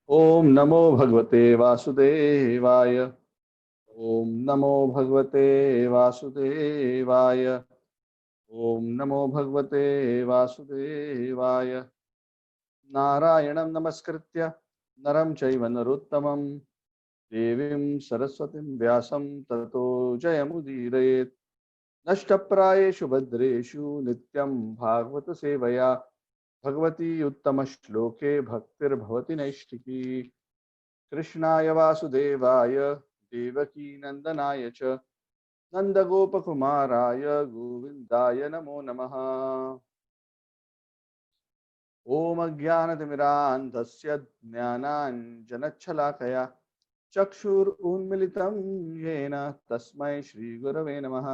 ओम नमो भगवते वासुदेवाय। ओम नमो भगवते वासुदेवाय। ओम नमो भगवते वासुदेवाय। नारायणं नमस्कृत्य नरं चैव नरोत्तमं देवीं सरस्वतीं व्यासं ततो जयमुदीरयेत्। नष्टप्रायेषु भद्रेषु नित्यं भागवत सेवया भगवती उत्तमश्लोके भक्तिर्भवति नैष्ठिकी। कृष्णाय वासुदेवाय देवकी नंदनाय च नंदगोपकुमाराय गोविन्दाय नमो नमः। ॐ अज्ञानतिमिरान्धस्य ज्ञानाञ्जनच्छलाकया चक्षुरुन्मिलितं येन तस्मै श्रीगुरवे नमः।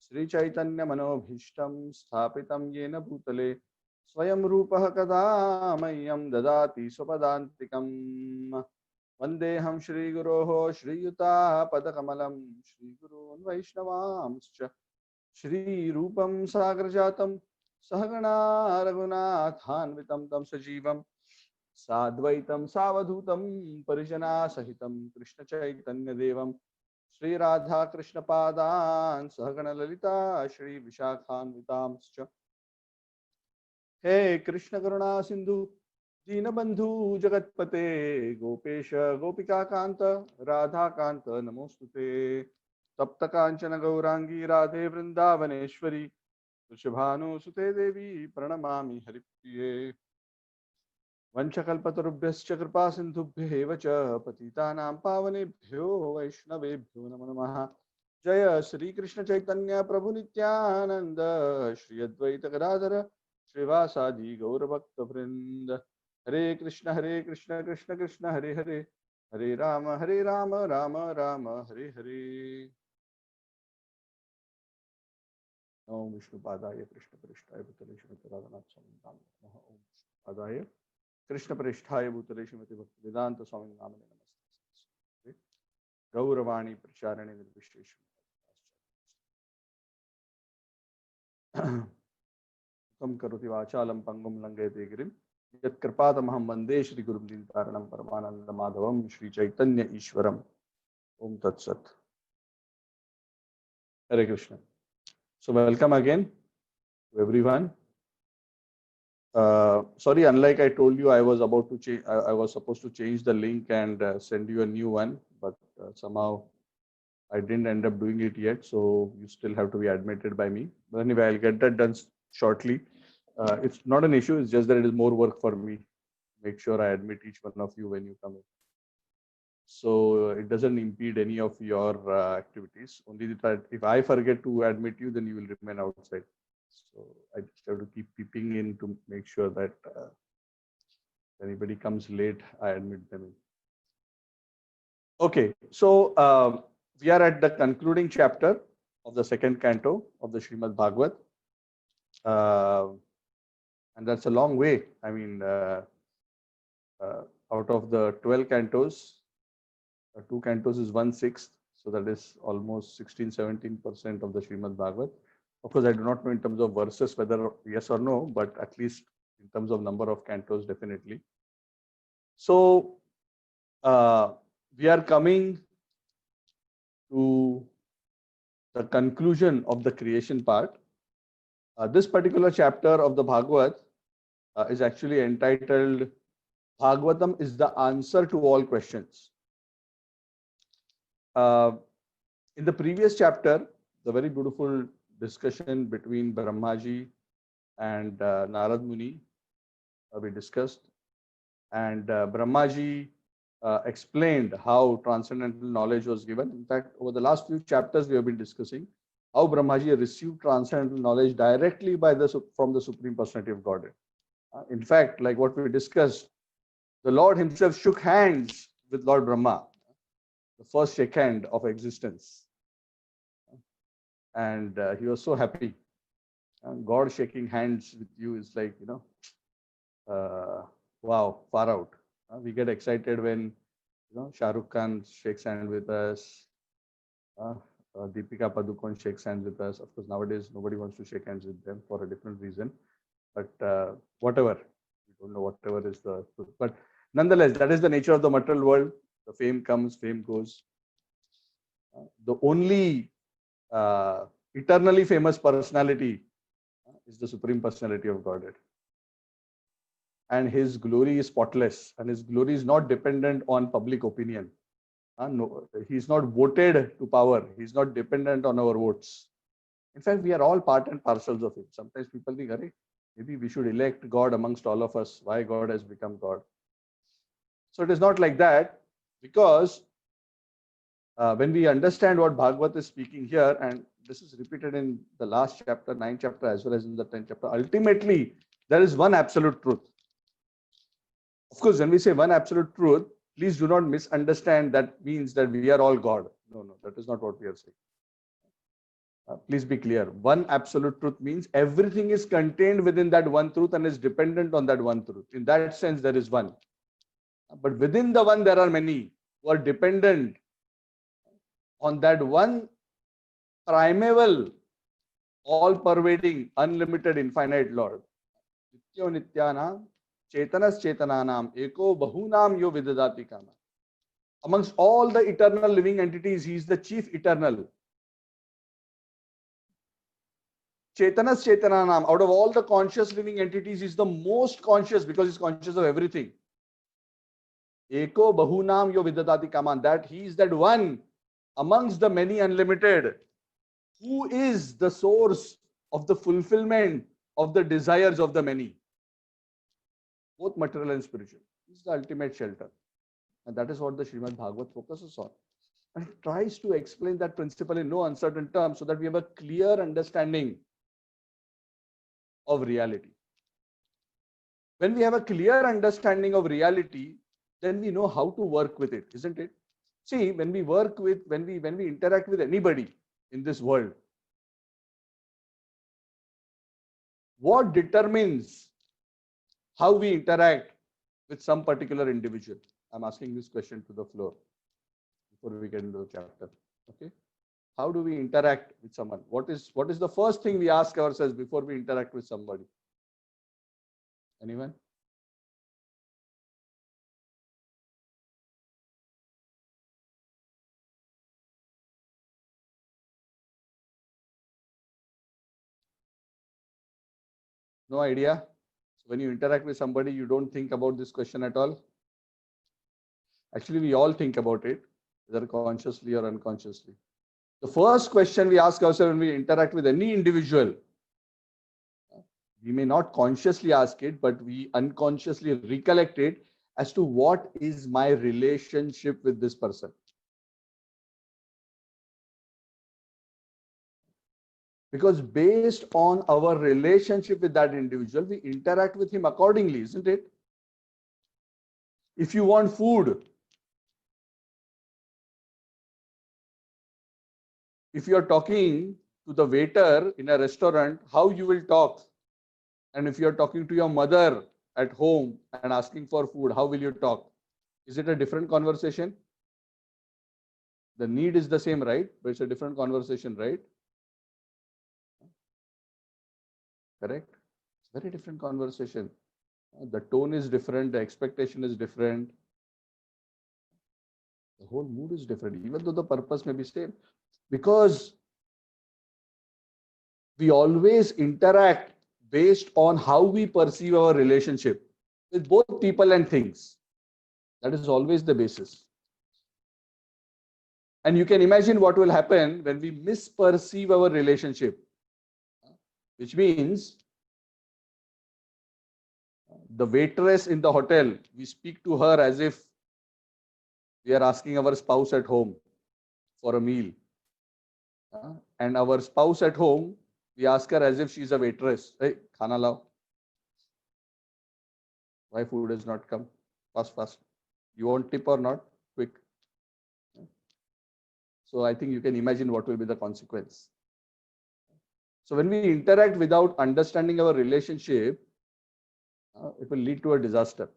श्रीचैतन्यमनोभीष्टं स्थापितं येन भूतले स्वयं रूपः कदा मह्यं ददाति स्वपदान्तिकम्। वन्देऽहं श्रीगुरोः श्रीयुतापदकमलं श्रीगुरून् वैष्णवांश्च श्रीरूपं साग्रजातं सहगणा रघुनाथान्वितं तं सजीवं साद्वैतं सावधूतं परिजनासहितं कृष्णचैतन्यदेवं श्रीराधाकृष्णपादान् सहगणललिता श्रीविशाखान्वितांश्च। हे कृष्ण करुणा सिंधु दीनबंधु जगतपते गोपेश गोपिकाकांत राधाकांत नमोस्तुते। तप्त कांचन गौरांगी राधे वृंदावनेश्वरी वृषभानुसुते देवी प्रणमामि हरिप्रिये। वंशकल्पतरुभ्यश्च कृपा सिन्धुभ्येव च पतितानां पावनेभ्यो वैष्णवेभ्यो नमो नमः। जय श्री कृष्ण चैतन्य प्रभु नित्यानंद श्री अद्वैत गदाधर श्रीवासादि गौरभक्त वृंद। हरे कृष्ण कृष्ण कृष्ण हरे हरे हरे राम राम राम हरे हरे। नमो विष्णुपादाय कृष्ण पृष्ठाय भूतले श्रीमते राधानाथ स्वामी नामिने नमः। ओम विष्णुपादाय कृष्ण पृष्ठाय भूतले श्रीमते भक्ति वेदांत स्वामी नामिने नमस्ते। गौरवाणी प्रचारणे निर्विशेष तम करोति वाचालं पंगुं लंघयते गिरिं यत्कृपातमहं वन्दे श्रीगुरुं दीनतारिणं परमानन्दमाधवं श्रीचैतन्य ईश्वरम्। ओम तत्सत्। हरे Krishna. So welcome again to everyone. Sorry, unlike I told you, I was about to change. I was supposed to change the link and send you a new one, but somehow I didn't end up doing it yet. So you still have to be admitted by me. But anyway, I'll get that done shortly. It's not an issue. It's just that it is more work for me. Make sure I admit each one of you when you come in. So it doesn't impede any of your activities. Only that if I forget to admit you, then you will remain outside. So I just have to keep peeping in to make sure that if anybody comes late, I admit them in. Okay, so we are at the concluding chapter of the second canto of the Srimad Bhagavad. And that's a long way. I mean, out of the 12 cantos, 2 cantos is 1/6. So that is almost 16-17% of the Srimad Bhagavad. Of course, I do not know in terms of verses whether yes or no, but at least in terms of number of cantos, definitely. So we are coming to the conclusion of the creation part. This particular chapter of the Bhagavad is actually entitled Bhagavatam is the answer to all questions. In the previous chapter, the very beautiful discussion between Brahmaji and Narad Muni we discussed, and Brahmaji explained how transcendental knowledge was given. In fact, over the last few chapters, we have been discussing how Brahmaji received transcendental knowledge directly from the Supreme Personality of Godhead. In fact, like what we discussed, the Lord himself shook hands with Lord Brahma, the first shake hand of existence. And he was so happy. God shaking hands with you is like, wow, far out. We get excited when, Shah Rukh Khan shakes hands with us. Deepika Padukone shakes hands with us. Of course, nowadays, nobody wants to shake hands with them for a different reason. But whatever, we don't know whatever is the truth. But Nonetheless, that is the nature of the material world. The fame comes, fame goes. The only eternally famous personality is the Supreme Personality of Godhead. And his glory is spotless, and his glory is not dependent on public opinion. No, he's not voted to power. He's not dependent on our votes. In fact, we are all part and parcels of it. Sometimes people think, maybe we should elect God amongst all of us. Why God has become God? So it is not like that, because when we understand what Bhagavad is speaking here, and this is repeated in the last chapter, 9th chapter, as well as in the 10th chapter, ultimately, there is one absolute truth. Of course, when we say one absolute truth, please do not misunderstand that means that we are all God. No, that is not what we are saying. Please be clear. One absolute truth means everything is contained within that one truth and is dependent on that one truth. In that sense, there is one. But within the one, there are many who are dependent on that one primeval, all-pervading, unlimited, infinite Lord. Nityo Nityanam, Chetanas Chetananam, Eko Bahunam Yo Vidadati Kama. Amongst all the eternal living entities, he is the chief eternal. Chetanas Chetananam, out of all the conscious living entities, he is the most conscious because he is conscious of everything. Eko Bahunam Yo Vidadati Kama, that he is that one amongst the many unlimited, who is the source of the fulfillment of the desires of the many, both material and spiritual. This is the ultimate shelter. And that is what the Srimad Bhagavat focuses on. And it tries to explain that principle in no uncertain terms so that we have a clear understanding of reality. When we have a clear understanding of reality, then we know how to work with it, isn't it? See, when we interact with anybody in this world, what determines how we interact with some particular individual? I'm asking this question to the floor before we get into the chapter. Okay, how do we interact with someone? What is the first thing we ask ourselves before we interact with somebody? Anyone? No idea? So when you interact with somebody, you don't think about this question at all? Actually, we all think about it, whether consciously or unconsciously. The first question we ask ourselves when we interact with any individual, we may not consciously ask it, but we unconsciously recollect it as to what is my relationship with this person. Because based on our relationship with that individual, we interact with him accordingly, isn't it? If you want food, if you are talking to the waiter in a restaurant, how you will talk? And if you are talking to your mother at home and asking for food, how will you talk? Is it a different conversation? The need is the same, right? But it's a different conversation, right? Correct? It's a very different conversation. The tone is different, the expectation is different. The whole mood is different, even though the purpose may be same. Because we always interact based on how we perceive our relationship with both people and things. That is always the basis. And you can imagine what will happen when we misperceive our relationship, which means the waitress in the hotel, we speak to her as if we are asking our spouse at home for a meal. And our spouse at home, we ask her as if she's a waitress. Hey, khana lao. Why food has not come? Fast. You want tip or not? Quick. So I think you can imagine what will be the consequence. So when we interact without understanding our relationship, it will lead to a disaster.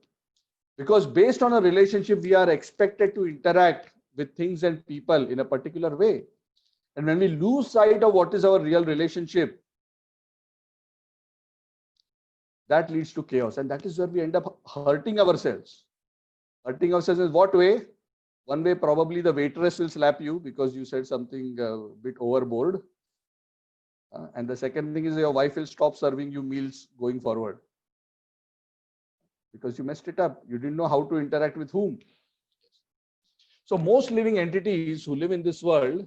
Because based on a relationship, we are expected to interact with things and people in a particular way. And when we lose sight of what is our real relationship, that leads to chaos. And that is where we end up hurting ourselves. Hurting ourselves in what way? One way, probably the waitress will slap you because you said something a bit overboard. And the second thing is your wife will stop serving you meals going forward because you messed it up. You didn't know how to interact with whom. So most living entities who live in this world,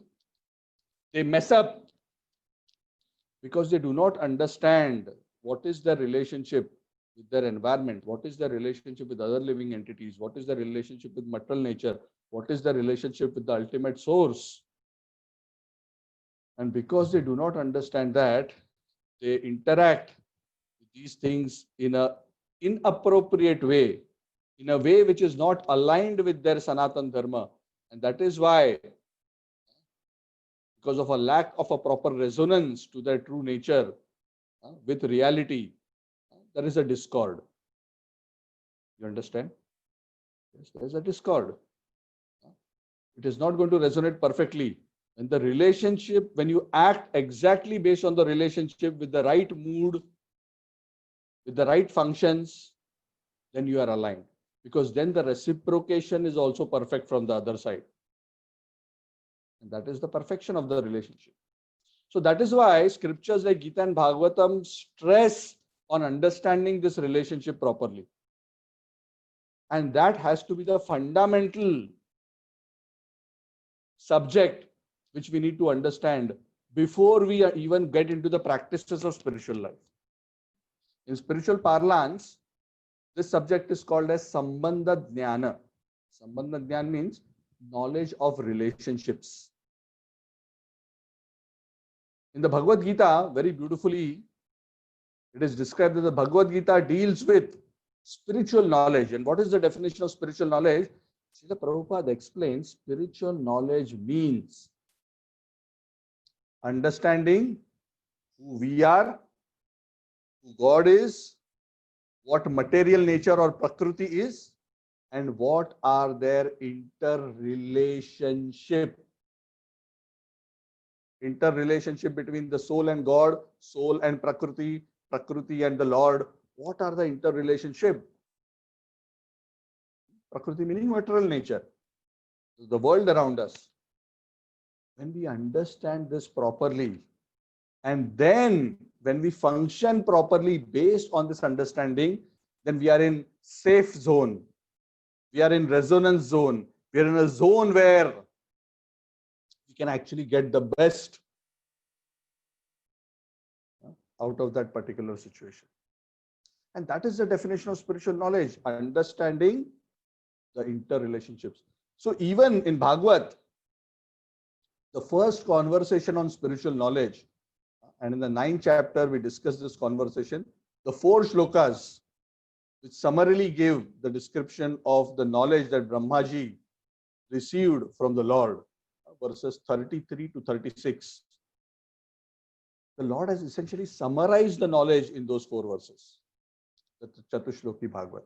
they mess up because they do not understand what is their relationship with their environment, what is their relationship with other living entities, what is their relationship with material nature, what is their relationship with the ultimate source. And because they do not understand that, they interact with these things in an inappropriate way, in a way which is not aligned with their Sanatan Dharma. And that is why, because of a lack of a proper resonance to their true nature with reality, there is a discord. You understand? Yes, there is a discord. It is not going to resonate perfectly. And the relationship, when you act exactly based on the relationship with the right mood, with the right functions, then you are aligned. Because then the reciprocation is also perfect from the other side. And that is the perfection of the relationship. So that is why scriptures like Gita and Bhagavatam stress on understanding this relationship properly. And that has to be the fundamental subject which we need to understand before we even get into the practices of spiritual life. In spiritual parlance, this subject is called as Sambandha Jnana. Sambandha Jnana means knowledge of relationships. In the Bhagavad Gita, very beautifully, it is described that the Bhagavad Gita deals with spiritual knowledge. And what is the definition of spiritual knowledge? Srila Prabhupada explains spiritual knowledge means understanding who we are, who God is, what material nature or Prakriti is, and what are their interrelationship between the soul and God, soul and Prakriti, Prakriti and the Lord. What are the interrelationship? Prakriti meaning material nature, the world around us. When we understand this properly, and then when we function properly based on this understanding, then we are in safe zone. We are in resonance zone. We are in a zone where we can actually get the best out of that particular situation. And that is the definition of spiritual knowledge, understanding the interrelationships. So even in Bhagavad, the first conversation on spiritual knowledge, and in the 9th chapter, we discussed this conversation, the 4 shlokas, which summarily give the description of the knowledge that Brahmaji received from the Lord, verses 33 to 36. The Lord has essentially summarized the knowledge in those 4 verses, the Chatushloki Bhagavad.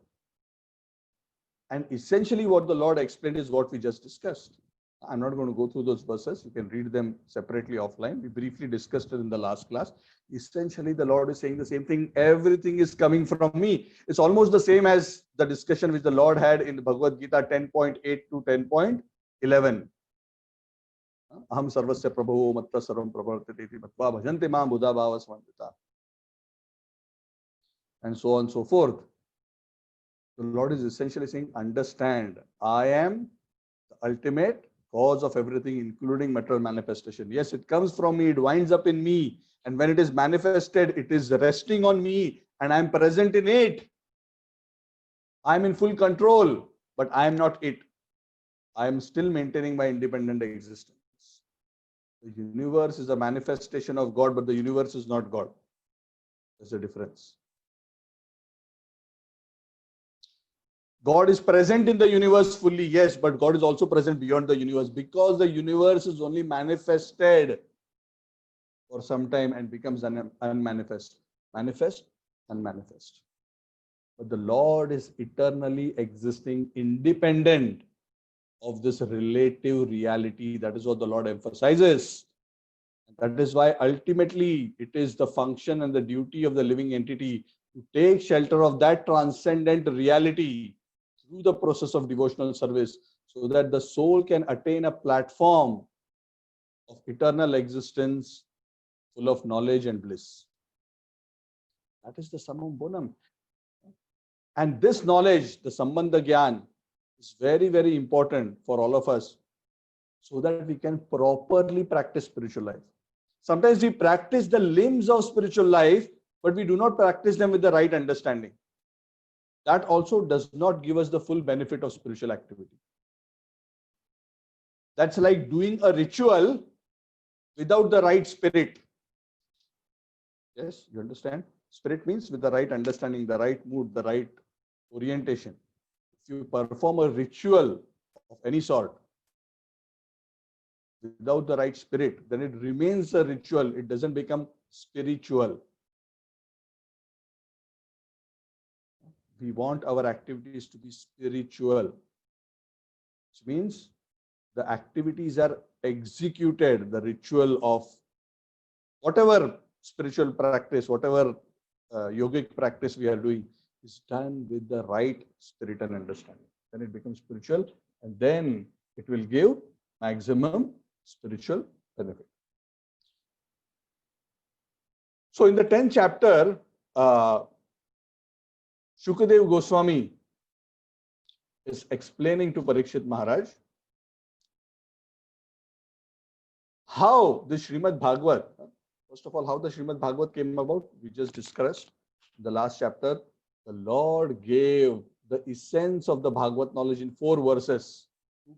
And essentially what the Lord explained is what we just discussed. I'm not going to go through those verses. You can read them separately offline. We briefly discussed it in the last class. Essentially, the Lord is saying the same thing. Everything is coming from me. It's almost the same as the discussion which the Lord had in the Bhagavad Gita 10.8 to 10.11. Aham sarvasya prabhavo matra sarvam pravartate matva bhajante ma buddha bhava svandita. And so on and so forth. The Lord is essentially saying, understand, I am the ultimate cause of everything, including material manifestation. Yes, it comes from me, it winds up in me. And when it is manifested, it is resting on me and I'm present in it. I'm in full control, but I am not it. I am still maintaining my independent existence. The universe is a manifestation of God, but the universe is not God. There's a difference. God is present in the universe fully, yes, but God is also present beyond the universe because the universe is only manifested for some time and becomes unmanifest. Manifest, unmanifest. But the Lord is eternally existing independent of this relative reality. That is what the Lord emphasizes. And that is why ultimately it is the function and the duty of the living entity to take shelter of that transcendent reality through the process of devotional service so that the soul can attain a platform of eternal existence full of knowledge and bliss. That is the summum bonum. And this knowledge, the Sambandha Gyan, is very, very important for all of us so that we can properly practice spiritual life. Sometimes we practice the limbs of spiritual life, but we do not practice them with the right understanding. That also does not give us the full benefit of spiritual activity. That's like doing a ritual without the right spirit. Yes, you understand? Spirit means with the right understanding, the right mood, the right orientation. If you perform a ritual of any sort without the right spirit, then it remains a ritual. It doesn't become spiritual. We want our activities to be spiritual, which means the activities are executed, the ritual of whatever spiritual practice, whatever yogic practice we are doing is done with the right spirit and understanding. Then it becomes spiritual, and then it will give maximum spiritual benefit. So in the 10th chapter, Shukadev Goswami is explaining to Parikshit Maharaj how the Srimad Bhagavat, first of all, how the Srimad Bhagavat came about, we just discussed in the last chapter. The Lord gave the essence of the Bhagavat knowledge in 4 verses,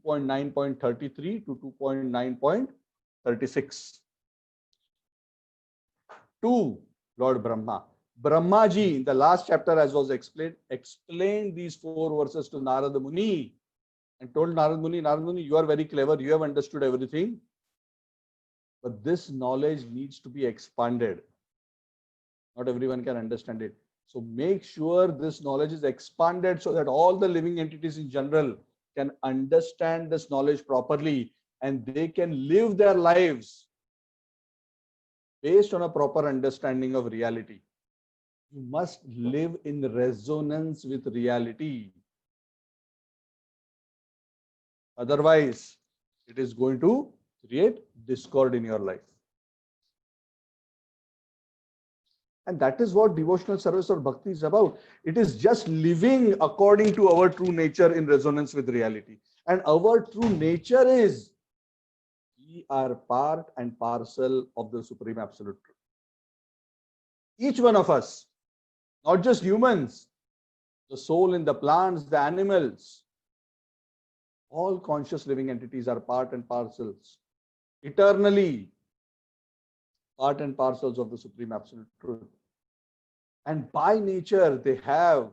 2.9.33 to 2.9.36. To Lord Brahma. Brahmaji, in the last chapter, as was explained these 4 verses to Narada Muni and told Narada Muni, you are very clever, you have understood everything. But this knowledge needs to be expanded. Not everyone can understand it. So make sure this knowledge is expanded so that all the living entities in general can understand this knowledge properly and they can live their lives based on a proper understanding of reality. You must live in resonance with reality. Otherwise, it is going to create discord in your life. And that is what devotional service or bhakti is about. It is just living according to our true nature in resonance with reality. And our true nature is we are part and parcel of the Supreme Absolute Truth. Each one of us, not just humans, the soul in the plants, the animals, all conscious living entities are part and parcels, eternally part and parcels of the Supreme Absolute Truth. And by nature, they have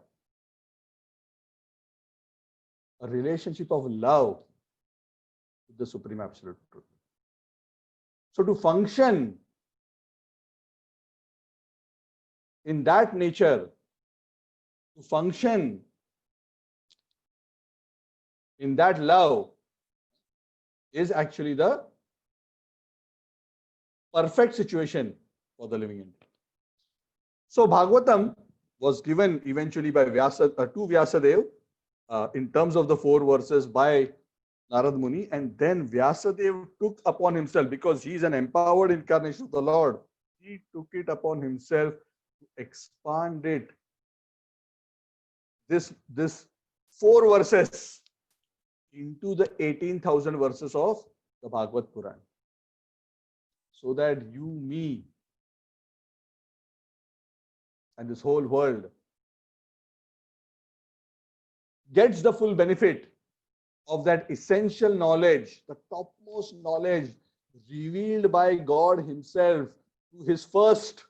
a relationship of love with the Supreme Absolute Truth. So to function in that nature, to function in that love is actually the perfect situation for the living entity. So Bhagavatam was given eventually by Vyasa, to Vyasadeva in terms of the 4 verses by Narad Muni, and then Vyasadeva took upon himself, because he is an empowered incarnation of the Lord, he took it upon himself to expand it, this 4 verses into the 18,000 verses of the Bhagavad Puran, so that you, me, and this whole world gets the full benefit of that essential knowledge, the topmost knowledge revealed by God himself to his first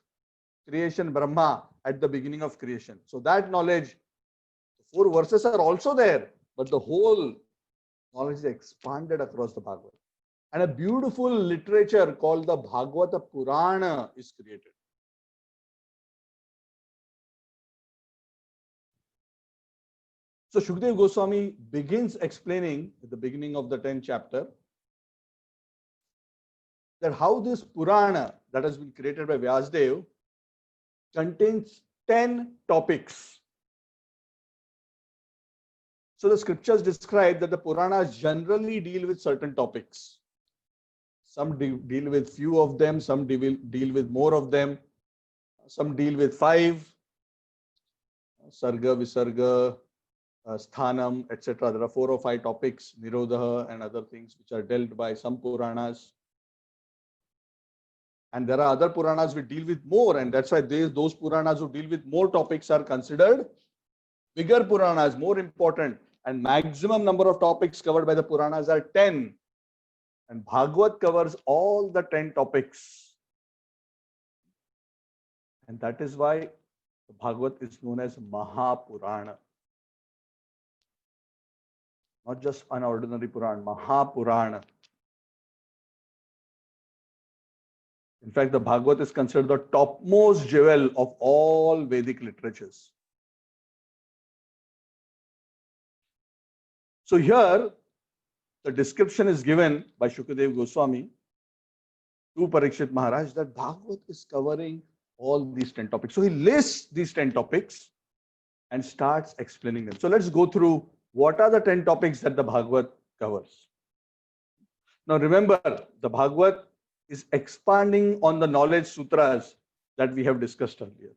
creation, Brahma, at the beginning of creation. So that knowledge, the 4 verses are also there, but the whole knowledge is expanded across the Bhagavad. And a beautiful literature called the Bhagavata Purana is created. So Shukdev Goswami begins explaining at the beginning of the 10th chapter that how this Purana that has been created by Vyasadeva contains 10 topics. So the scriptures describe that the Puranas generally deal with certain topics. Some deal with few of them, some deal with more of them, some deal with 5, Sarga, Visarga, Sthanam, etc. There are 4 or 5 topics, Nirodha and other things which are dealt by some Puranas. And there are other Puranas which deal with more, and that's why those Puranas who deal with more topics are considered bigger Puranas, more important. And maximum number of topics covered by the Puranas are 10. And Bhagavad covers all the 10 topics. And that is why the Bhagavad is known as Mahapurana. Not just an ordinary Puran, Mahapurana. In fact, the Bhagavad is considered the topmost jewel of all Vedic literatures. So here, the description is given by Shukadev Goswami to Parikshit Maharaj that Bhagavad is covering all these 10 topics. So he lists these 10 topics and starts explaining them. So let's go through what are the 10 topics that the Bhagavad covers. Now remember, the Bhagavad is expanding on the knowledge sutras that we have discussed earlier.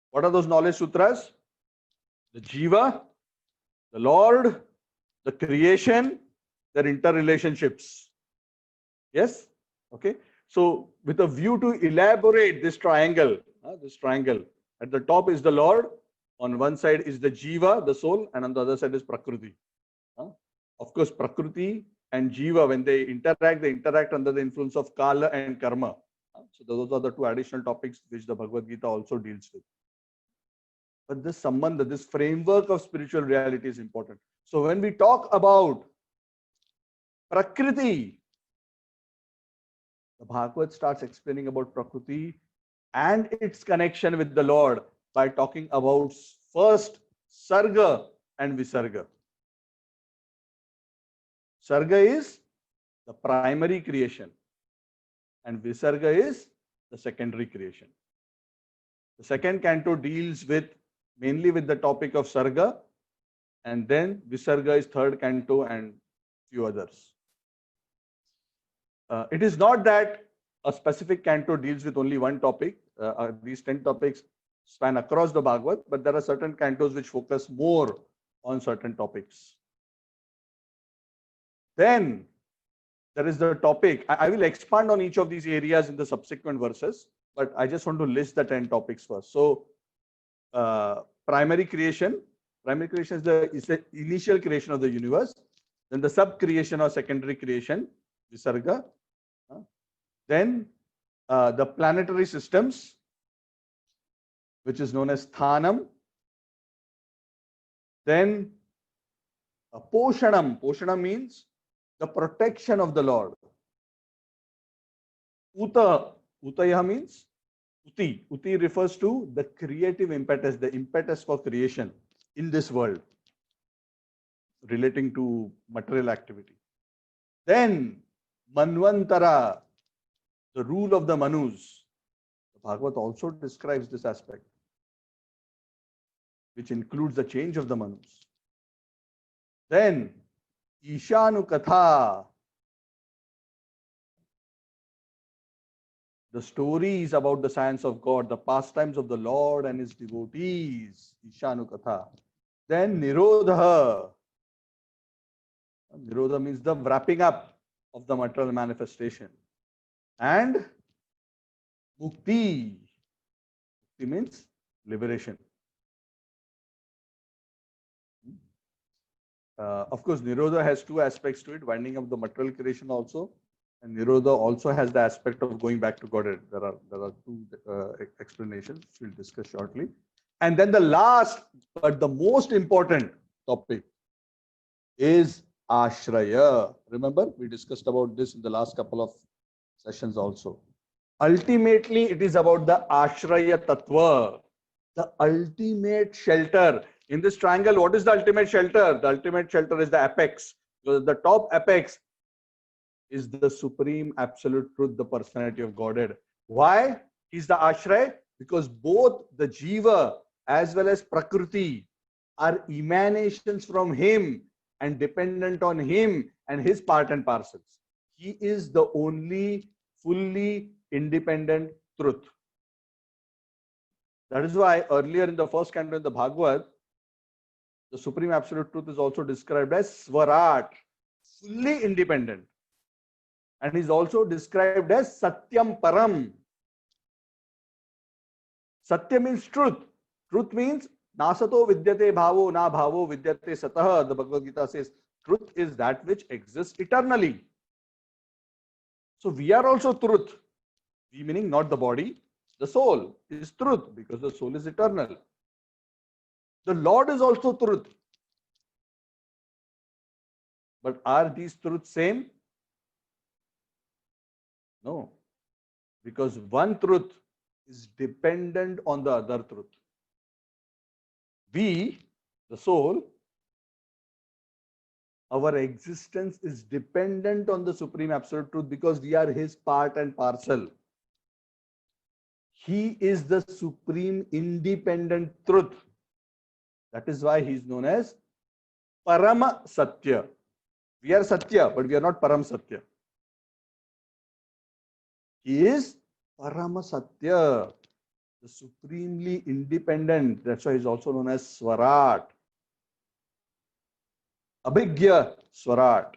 What are those knowledge sutras? The Jiva, the Lord, the creation, their interrelationships. Yes? Okay. So with a view to elaborate this triangle, at the top is the Lord, on one side is the Jiva, the soul, and on the other side is Prakriti. Of course, Prakriti and Jiva, when they interact under the influence of Kala and Karma. So those are the 2 additional topics which the Bhagavad Gita also deals with. But this sambandha, this framework of spiritual reality is important. So when we talk about Prakriti, the Bhagavad starts explaining about Prakriti and its connection with the Lord by talking about first Sarga and Visarga. Sarga is the primary creation and Visarga is the secondary creation. The second canto deals mainly with the topic of Sarga, and then Visarga is third canto and few others. It is not that a specific canto deals with only one topic. These 10 topics span across the Bhagavad, but there are certain cantos which focus more on certain topics. Then there is the topic. I will expand on each of these areas in the subsequent verses, but I just want to list the 10 topics first. So, primary creation. Primary creation is the initial creation of the universe. Then the sub-creation or secondary creation, Visarga. Then the planetary systems, which is known as Sthanam. Then Poshanam. Poshanam means the protection of the Lord. Utaya means Uti. Uti refers to the creative impetus, the impetus for creation in this world, relating to material activity. Then Manvantara, the rule of the Manus. The Bhagavad also describes this aspect, which includes the change of the Manus. Then Ishanukatha, the stories about the science of God, the pastimes of the Lord and his devotees, Ishanukatha. Then Nirodha. Nirodha means the wrapping up of the material manifestation. And Mukti. Mukti means liberation. Of course, Nirodha has 2 aspects to it, winding up the material creation also. And Nirodha also has the aspect of going back to Godhead. There are 2 explanations which we'll discuss shortly. And then the last, but the most important topic is Ashraya. Remember, we discussed about this in the last couple of sessions also. Ultimately, it is about the Ashraya Tattva, the ultimate shelter. In this triangle, what is the ultimate shelter? The ultimate shelter is the apex. So the top apex is the supreme absolute truth, the personality of Godhead. Why? He's the Ashraya? Because both the Jiva as well as Prakriti are emanations from him and dependent on him and his part and parcels. He is the only fully independent truth. That is why earlier in the first canto in the Bhagavad, the Supreme Absolute Truth is also described as Swarat, fully independent. And is also described as Satyam Param. Satya means truth. Truth means Nasato vidyate bhavo na bhavo vidyate satah. The Bhagavad Gita says truth is that which exists eternally. So we are also truth. We meaning not the body, the soul is truth because the soul is eternal. The Lord is also truth. But are these truths same? No. Because one truth is dependent on the other truth. We, the soul, our existence is dependent on the Supreme Absolute Truth because we are his part and parcel. He is the supreme independent truth. That is why he is known as Parama Satya. We are Satya, but we are not Param Satya. He is Parama Satya, the supremely independent. That's why he is also known as Swarat. Abhigya Swarat.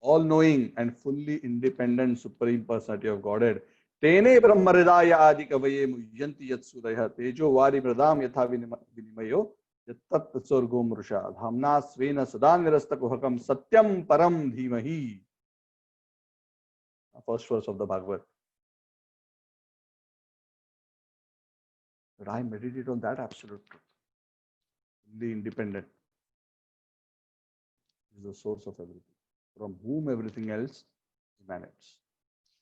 All-knowing and fully independent Supreme Personality of Godhead. Tene brahmaridaya adi kavaye muyyanti yat suraya tejo vari pradam yatha vinimayo yattat sorgo mrusha dhamna svena sadan nirastakuhakam satyam param dhimahi. First verse of the Bhagavad. But I meditate on that absolute truth. Fully independent is the source of everything, from whom everything else emanates.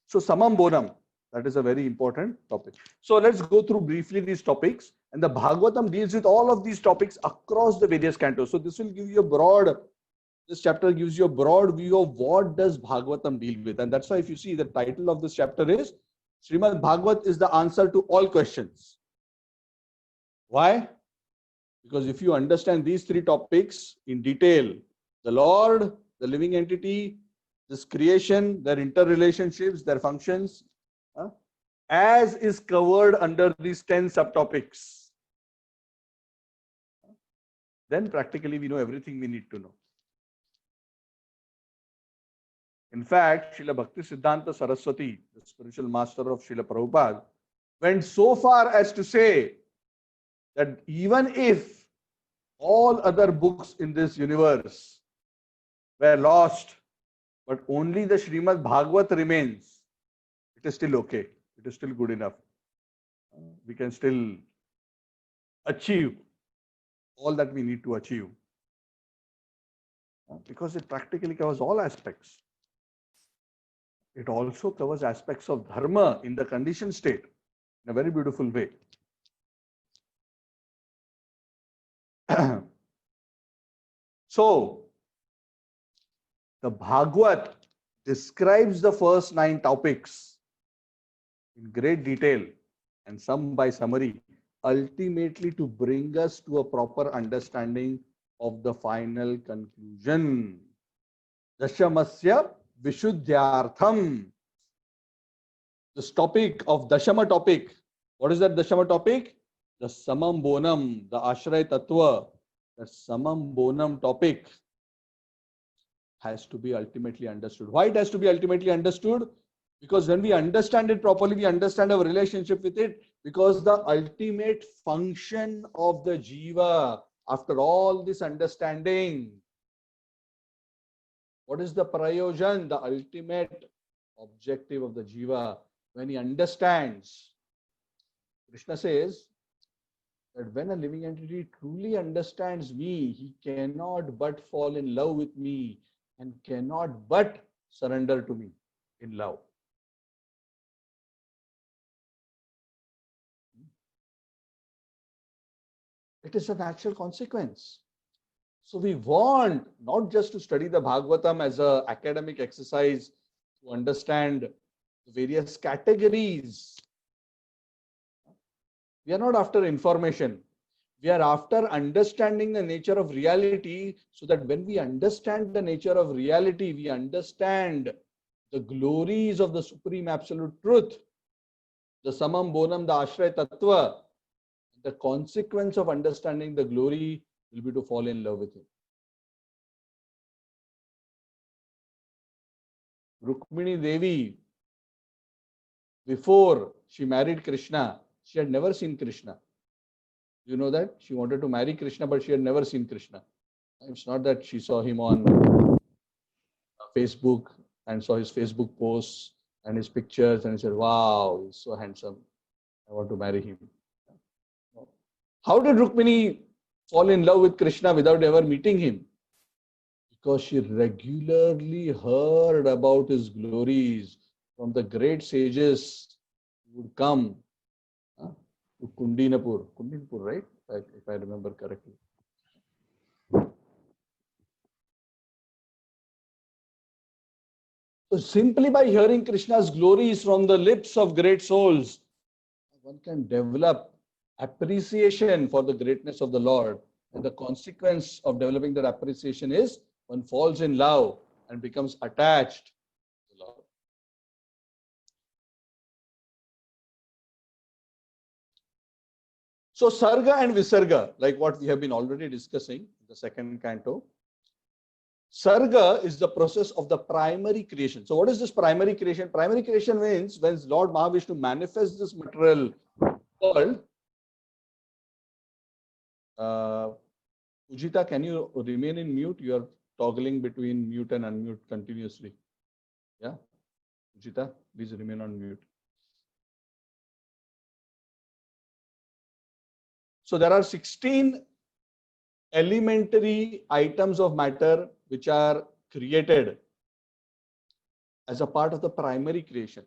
So samam bonam, that is a very important topic. So let's go through briefly these topics. And the Bhagavatam deals with all of these topics across the various cantos. So this will give you a broad, this chapter gives you a broad view of what does Bhagavatam deal with. And that's why if you see the title of this chapter is Srimad Bhagavat is the answer to all questions. Why? Because if you understand these three topics in detail, the Lord, the living entity, this creation, their interrelationships, their functions, as is covered under these 10 subtopics, then practically we know everything we need to know. In fact, Srila Bhakti Siddhanta Saraswati, the spiritual master of Srila Prabhupada, went so far as to say that even if all other books in this universe were lost, but only the Srimad Bhagavat remains, it is still okay. It is still good enough. We can still achieve all that we need to achieve. Because it practically covers all aspects. It also covers aspects of dharma in the conditioned state in a very beautiful way. So, the Bhagavat describes the first 9 topics in great detail and some by summary, ultimately to bring us to a proper understanding of the final conclusion. Dashamasya Vishuddhyartham. This topic of Dashama topic. What is that Dashama topic? The Samam Bonam, the Ashray Tattva, the Samam Bonam topic has to be ultimately understood. Why it has to be ultimately understood? Because when we understand it properly, we understand our relationship with it, because the ultimate function of the Jiva, after all this understanding, what is the prayojan, the ultimate objective of the Jiva? When he understands, Krishna says that when a living entity truly understands me, he cannot but fall in love with me and cannot but surrender to me in love. It is a natural consequence. So we want not just to study the Bhagavatam as an academic exercise to understand the various categories. We are not after information. We are after understanding the nature of reality, so that when we understand the nature of reality, we understand the glories of the Supreme Absolute Truth, the Samam Bonam, the Ashray Tattva. The consequence of understanding the glory will be to fall in love with Him. Rukmini Devi, before she married Krishna, she had never seen Krishna. You know that? She wanted to marry Krishna, but she had never seen Krishna. It's not that she saw him on Facebook and saw his Facebook posts and his pictures and said, wow, he's so handsome. I want to marry him. How did Rukmini fall in love with Krishna without ever meeting him? Because she regularly heard about his glories from the great sages who would come to Kundinapur. Kundinapur, right? If I remember correctly. So simply by hearing Krishna's glories from the lips of great souls, one can develop appreciation for the greatness of the Lord. And the consequence of developing that appreciation is one falls in love and becomes attached to the Lord. So Sarga and Visarga, like what we have been already discussing in the second canto, Sarga is the process of the primary creation. So what is this primary creation? Primary creation means when Lord Mahavishnu manifests this material world. Ujita, can you remain in mute? You are toggling between mute and unmute continuously. Yeah? Ujita, please remain on mute. So there are 16 elementary items of matter which are created as a part of the primary creation.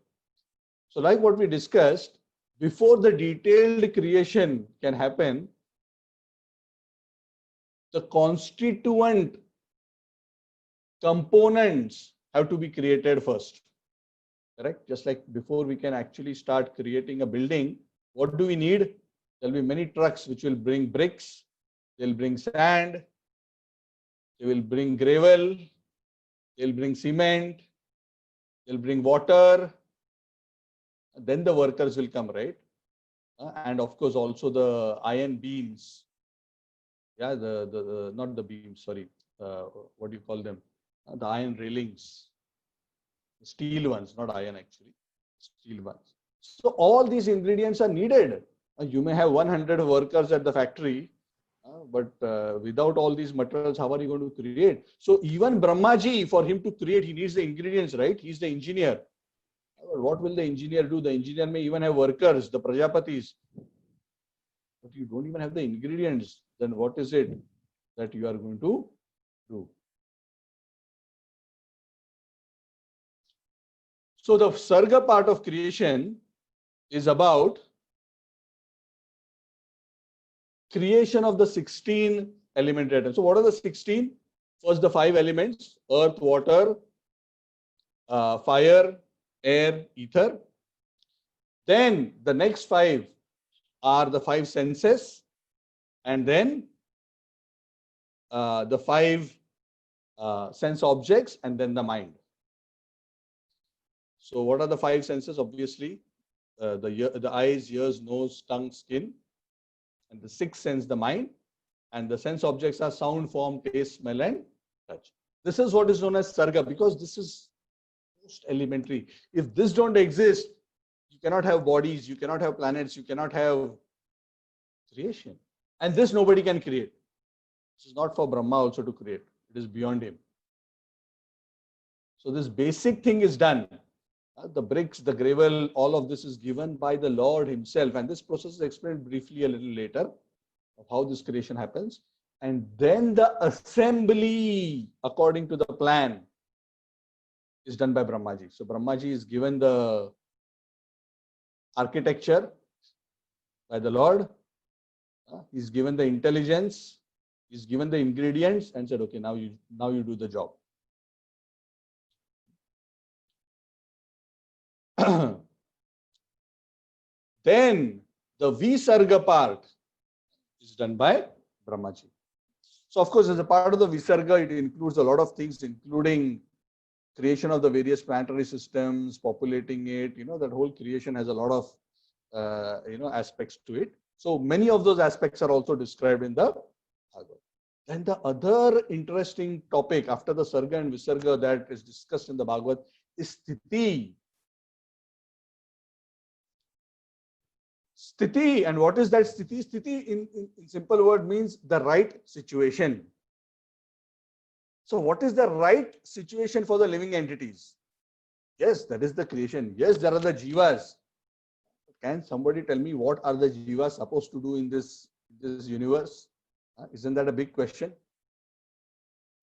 So like what we discussed, before the detailed creation can happen, the constituent components have to be created first. Correct? Just like before we can actually start creating a building, what do we need? There will be many trucks which will bring bricks, they'll bring sand, they will bring gravel, they'll bring cement, they'll bring water. Then the workers will come, right? And of course also the iron beams. Yeah, the not the beams, sorry. What do you call them? The iron railings. Steel ones, not iron actually. Steel ones. So all these ingredients are needed. You may have 100 workers at the factory, but without all these materials, how are you going to create? So even Brahmaji, for him to create, he needs the ingredients, right? He's the engineer. What will the engineer do? The engineer may even have workers, the Prajapatis. But you don't even have the ingredients. Then what is it that you are going to do? So the Sarga part of creation is about creation of the 16 elementary items. So what are the 16? First, the 5 elements: earth, water, fire, air, ether. Then the next 5 are the 5 senses, and then the 5 sense objects, and then the mind. So what are the 5 senses? Obviously, the eyes, ears, nose, tongue, skin. And the 6th sense, the mind. And the sense objects are sound, form, taste, smell, and touch. This is what is known as Sarga, because this is most elementary. If this don't exist, you cannot have bodies, you cannot have planets, you cannot have creation. And this nobody can create. This is not for Brahma also to create. It is beyond him. So this basic thing is done. The bricks, the gravel, all of this is given by the Lord himself. And this process is explained briefly a little later of how this creation happens. And then the assembly, according to the plan, is done by Brahmaji. So Brahmaji is given the architecture by the Lord. He's given the intelligence. He's given the ingredients and said, okay, now you do the job. Then the Visarga part, is done by Brahmaji. So of course, as a part of the Visarga, it includes a lot of things, including creation of the various planetary systems, populating it. That whole creation has a lot of aspects to it. So many of those aspects are also described in the Bhagavad. Then the other interesting topic after the Sarga and Visarga that is discussed in the Bhagavad is Sthiti. Sthiti, and what is that Sthiti? Sthiti in simple word means the right situation. So what is the right situation for the living entities? Yes, that is the creation. Yes, there are the jivas. Can somebody tell me what are the jivas supposed to do in this universe? Isn't that a big question?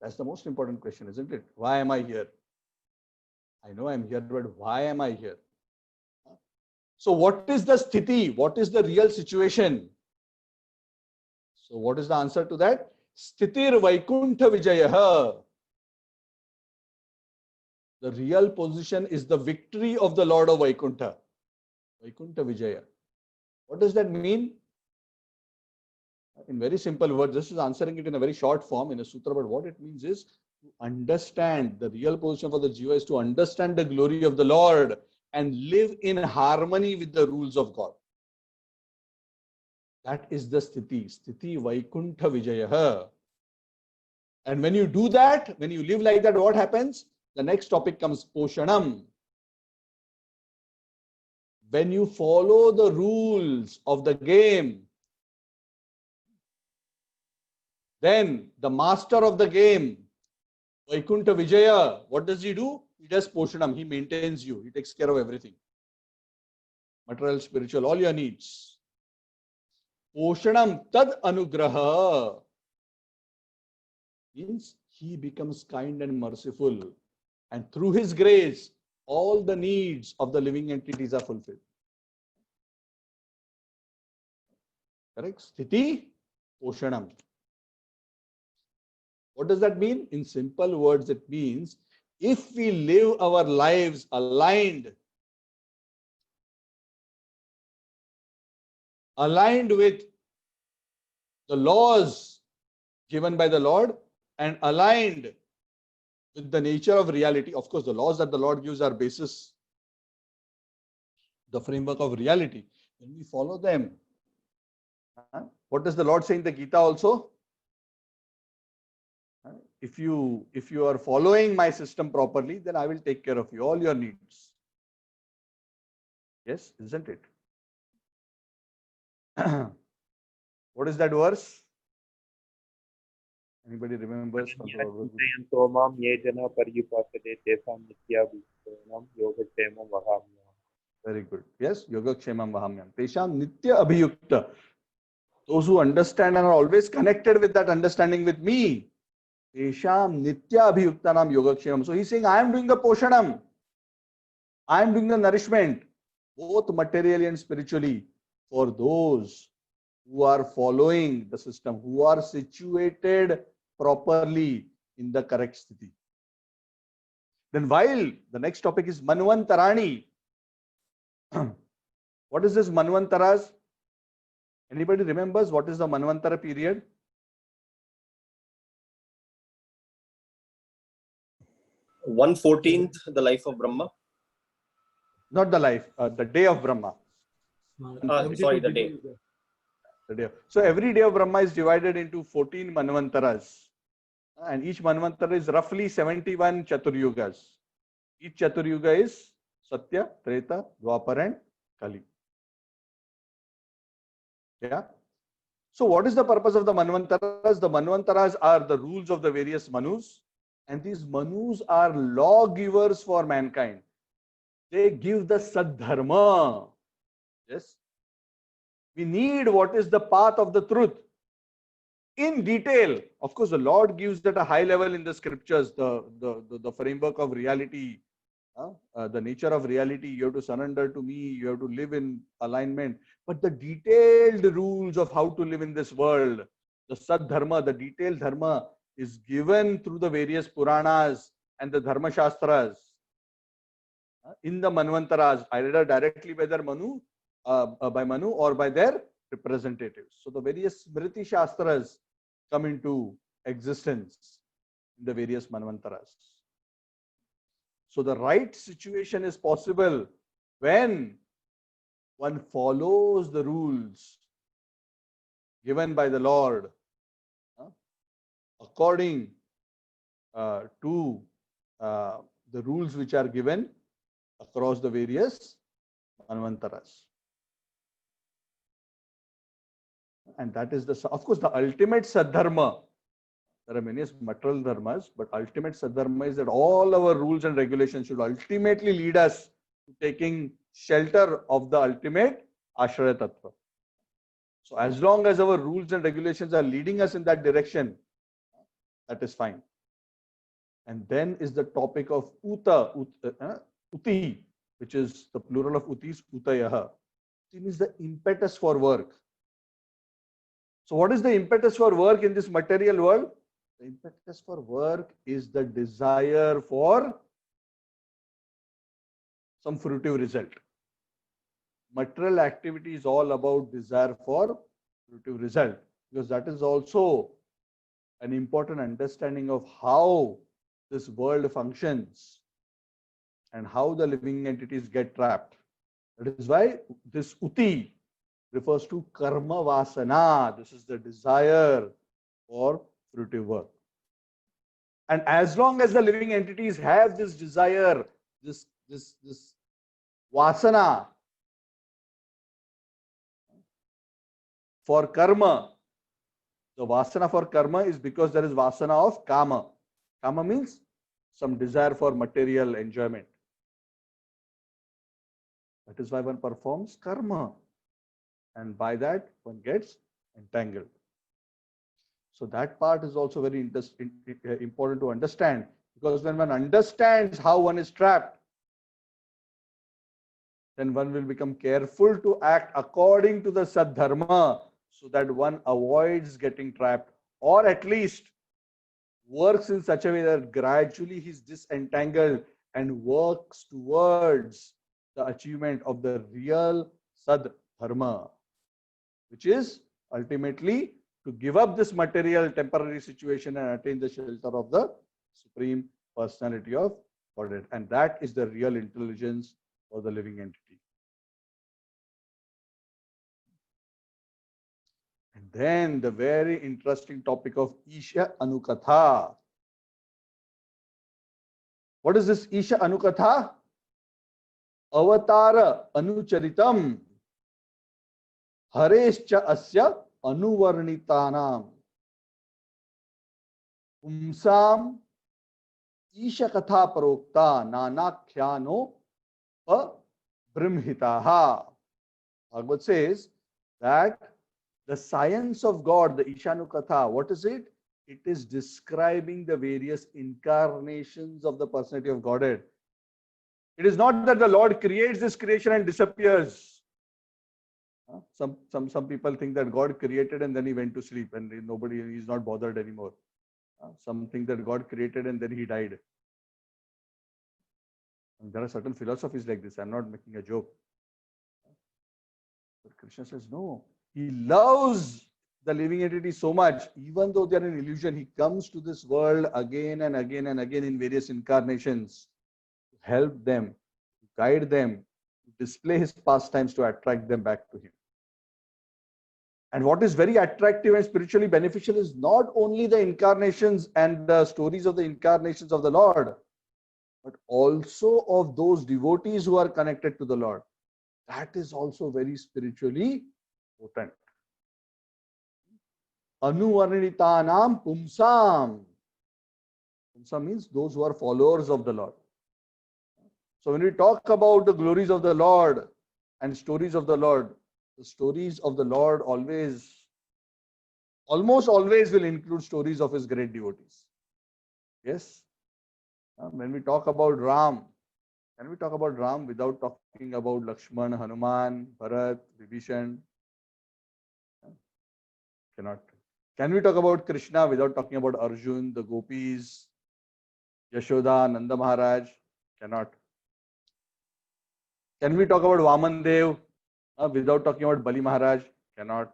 That's the most important question, isn't it? Why am I here? I know I'm here, but why am I here? So what is the sthiti? What is the real situation? So what is the answer to that? Sthitir Vaikuntha Vijayah. The real position is the victory of the Lord of Vaikuntha. Vaikuntha Vijaya. What does that mean? In very simple words, this is answering it in a very short form in a sutra, but what it means is to understand the real position for the jiva is to understand the glory of the Lord and live in harmony with the rules of God. That is the sthiti. Sthiti Vaikuntha Vijayah. And when you do that, when you live like that, what happens? The next topic comes Poshanam. When you follow the rules of the game, then the master of the game, Vaikuntha Vijaya, what does he do? He does Poshanam. He maintains you. He takes care of everything. Material, spiritual, all your needs. Poshanam tad anugraha means he becomes kind and merciful. And through his grace, all the needs of the living entities are fulfilled. Correct? Sthiti, Poshanam. What does that mean? In simple words, it means if we live our lives aligned with the laws given by the Lord and aligned with the nature of reality. Of course, the laws that the Lord gives are basis, the framework of reality. When we follow them, what does the Lord say in the Gita also? If you are following my system properly, then I will take care of you, all your needs. Yes, isn't it? What is that verse? Anybody remembers? Very good. Yes, Yogakshemam Vahamyam. Tesham Nitya Abhiyukta. Those who understand and are always connected with that understanding with me. Tesham Nitya Abhiyuktanam Yogakshemam. So he's saying, I am doing the Poshanam. I am doing the nourishment, both materially and spiritually, for those who are following the system, who are situated properly in the correct sthiti. Then while the next topic is Manvantarani. What is this Manvantaras? Anybody remembers what is the Manvantara period? (1/14) the life of Brahma. Not the life, the day of Brahma. Sorry, the day. So every day of Brahma is divided into 14 Manvantaras. And each Manvantara is roughly 71 Chaturyugas. Each Chaturyuga is Satya, Treta, Dwapar and Kali. Yeah. So what is the purpose of the Manvantaras? The Manvantaras are the rules of the various Manus. And these Manus are lawgivers for mankind. They give the Sadharma. Yes. We need what is the path of the truth. In detail, of course, the Lord gives that a high level in the scriptures, the framework of reality, the nature of reality. You have to surrender to me, you have to live in alignment. But the detailed rules of how to live in this world, the Sadharma, the detailed Dharma is given through the various Puranas and the Dharma Shastras in the Manvantaras, either directly by their Manu, or by their representatives. So the various Smriti Shastras come into existence in the various Manvantaras. So the right situation is possible when one follows the rules given by the Lord according to the rules which are given across the various Manvantaras. And that is of course, the ultimate Sadharma. There are many material dharmas, but ultimate Sadharma is that all our rules and regulations should ultimately lead us to taking shelter of the ultimate Ashraya Tattva. So as long as our rules and regulations are leading us in that direction, that is fine. And then is the topic of Uti, which is the plural of Utis, Utayaha. It means the impetus for work. So what is the impetus for work in this material world? The impetus for work is the desire for some fruitive result. Material activity is all about desire for fruitive result, because that is also an important understanding of how this world functions and how the living entities get trapped. That is why this Uti refers to karma vasana. This is the desire for fruitive work. And as long as the living entities have this desire, this vasana for karma, the vasana for karma is because there is vasana of kama. Kama means some desire for material enjoyment. That is why one performs karma. And by that, one gets entangled. So that part is also very important to understand, because when one understands how one is trapped, then one will become careful to act according to the Sadharma so that one avoids getting trapped, or at least works in such a way that gradually he is disentangled and works towards the achievement of the real Sadharma, which is ultimately to give up this material temporary situation and attain the shelter of the Supreme Personality of Godhead. And that is the real intelligence for the living entity. And then the very interesting topic of Isha Anukatha. What is this Isha Anukatha? Avatara Anucharitam Harescha Asya Anuvarnitanam Pumsam Isha Katha Parokta Nanakhyano Brimhitaha. Bhagavad says that the science of God, the Ishanukatha, what is it? It is describing the various incarnations of the personality of Godhead. It is not that the Lord creates this creation and disappears. Some people think that God created and then he went to sleep and he's not bothered anymore. Some think that God created and then he died. And there are certain philosophies like this. I'm not making a joke. But Krishna says, no. He loves the living entity so much, even though they are an illusion, he comes to this world again and again and again in various incarnations to help them, to guide them, to display his pastimes, to attract them back to him. And what is very attractive and spiritually beneficial is not only the incarnations and the stories of the incarnations of the Lord, but also of those devotees who are connected to the Lord. That is also very spiritually potent. Anuvarnitanam pumsam. Pumsam means those who are followers of the Lord. So when we talk about the glories of the Lord and stories of the Lord, the stories of the Lord almost always will include stories of his great devotees. Yes. When we talk about Ram, can we talk about Ram without talking about Lakshman, Hanuman, Bharat, Vibhishan? Cannot. Can we talk about Krishna without talking about Arjun, the gopis, Yashoda, Nanda Maharaj? Cannot. Can we talk about Vaman Dev without talking about Bali Maharaj? Cannot.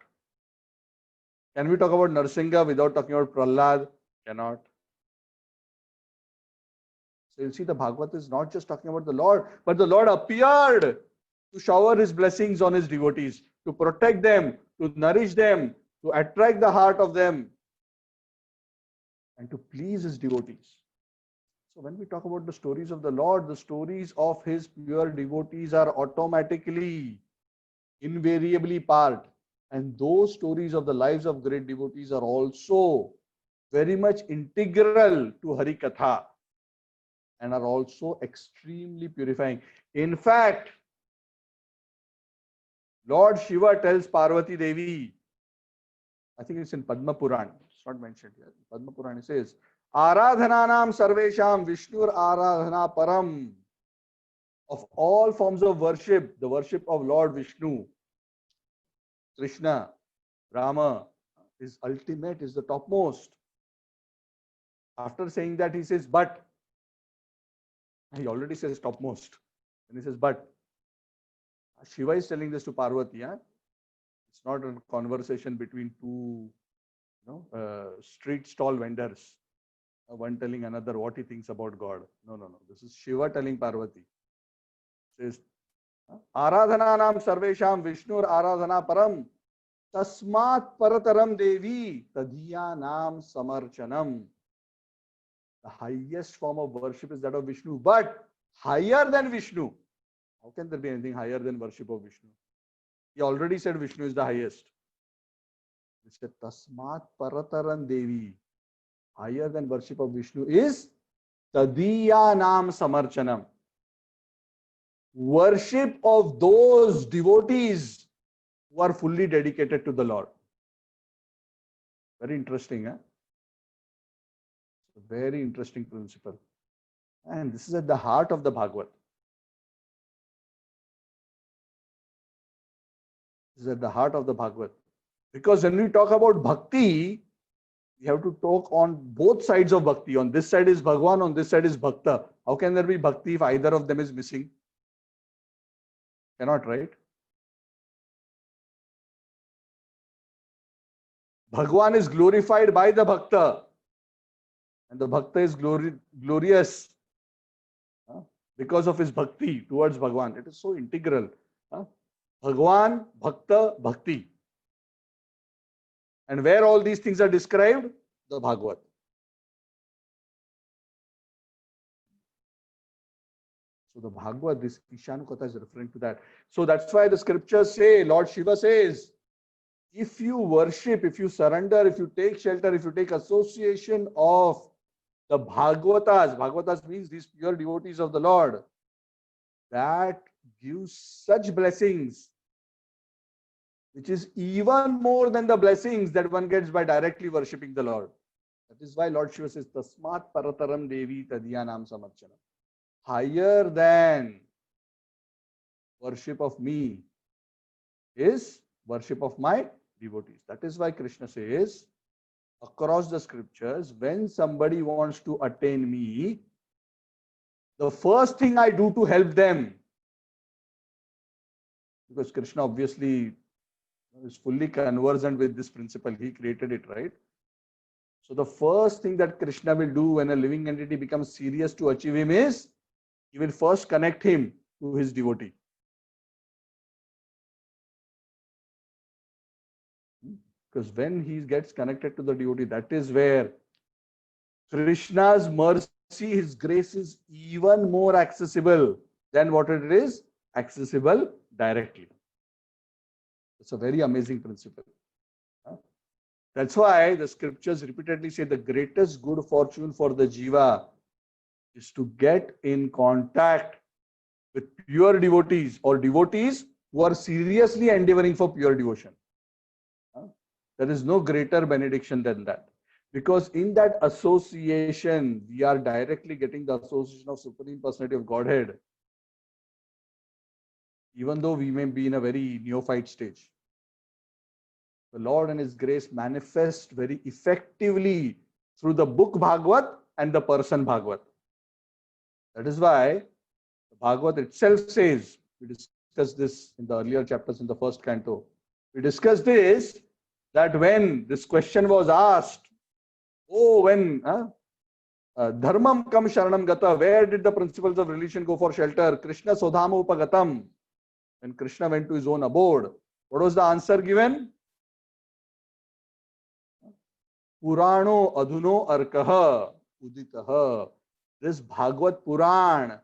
Can we talk about Narsingha without talking about Prahlad? Cannot. So you'll see the Bhagavad is not just talking about the Lord, but the Lord appeared to shower his blessings on his devotees, to protect them, to nourish them, to attract the heart of them, and to please his devotees. So when we talk about the stories of the Lord, the stories of his pure devotees are automatically, invariably part. And those stories of the lives of great devotees are also very much integral to Hari Katha and are also extremely purifying. In fact, Lord Shiva tells Parvati Devi, I think it's in Padma Puran, it's not mentioned here. Padma Puran, it says, Aradhananam Sarvesham Vishnur Aradhana Param. Of all forms of worship, the worship of Lord Vishnu, Krishna, Rama is ultimate, is the topmost. After saying that, he says, but. He already says topmost. And he says, but. Shiva is telling this to Parvati. Huh? It's not a conversation between two street stall vendors. One telling another what he thinks about God. No. This is Shiva telling Parvati. Says, Aradhananam Sarvesham Vishnur Aradhana Param Tasmat Parataram Devi Tadhiyanam Samarchanam. The highest form of worship is that of Vishnu, but higher than Vishnu. How can there be anything higher than worship of Vishnu? He already said Vishnu is the highest. He said Tasmat Parataram Devi. Higher than worship of Vishnu is Tadiyanam Samarchanam. Worship of those devotees who are fully dedicated to the Lord. Very interesting, huh? Very interesting principle. And this is at the heart of the Bhagavad. This is at the heart of the Bhagavad. Because when we talk about bhakti, we have to talk on both sides of bhakti. On this side is Bhagwan, on this side is Bhakta. How can there be bhakti if either of them is missing? Cannot, right? Bhagwan is glorified by the Bhakta. And the Bhakta is glorious because of his bhakti towards Bhagwan. It is so integral. Bhagwan, Bhakta, Bhakti. And where all these things are described? The Bhagavad. So the Bhagavad, this Ishanu Katha is referring to that. So that's why the scriptures say, Lord Shiva says, if you worship, if you surrender, if you take shelter, if you take association of the Bhagavatas means these pure devotees of the Lord, that gives such blessings, which is even more than the blessings that one gets by directly worshipping the Lord. That is why Lord Shiva says, Tasmat Parataram Devi Tadiyanam Samarchanam. Higher than worship of me is worship of my devotees. That is why Krishna says, across the scriptures, when somebody wants to attain me, the first thing I do to help them, because Krishna obviously is fully conversant with this principle, he created it, right? So the first thing that Krishna will do when a living entity becomes serious to achieve him is, he will first connect him to his devotee. Because when he gets connected to the devotee, that is where Krishna's mercy, his grace is even more accessible than what it is accessible directly. It's a very amazing principle. That's why the scriptures repeatedly say the greatest good fortune for the jiva is to get in contact with pure devotees or devotees who are seriously endeavoring for pure devotion. There is no greater benediction than that. Because in that association, we are directly getting the association of Supreme Personality of Godhead, even though we may be in a very neophyte stage. The Lord and His grace manifest very effectively through the book Bhagavad and the person Bhagavad. That is why the Bhagavad itself says, we discussed this in the earlier chapters in the first canto, We discussed this, that when this question was asked, when dharmam kam sharanam gata, where did the principles of religion go for shelter? Krishna sodhama upagatam. When Krishna went to his own abode, what was the answer given? Purano adhuno arkaha uditaha. This Bhagavad Puran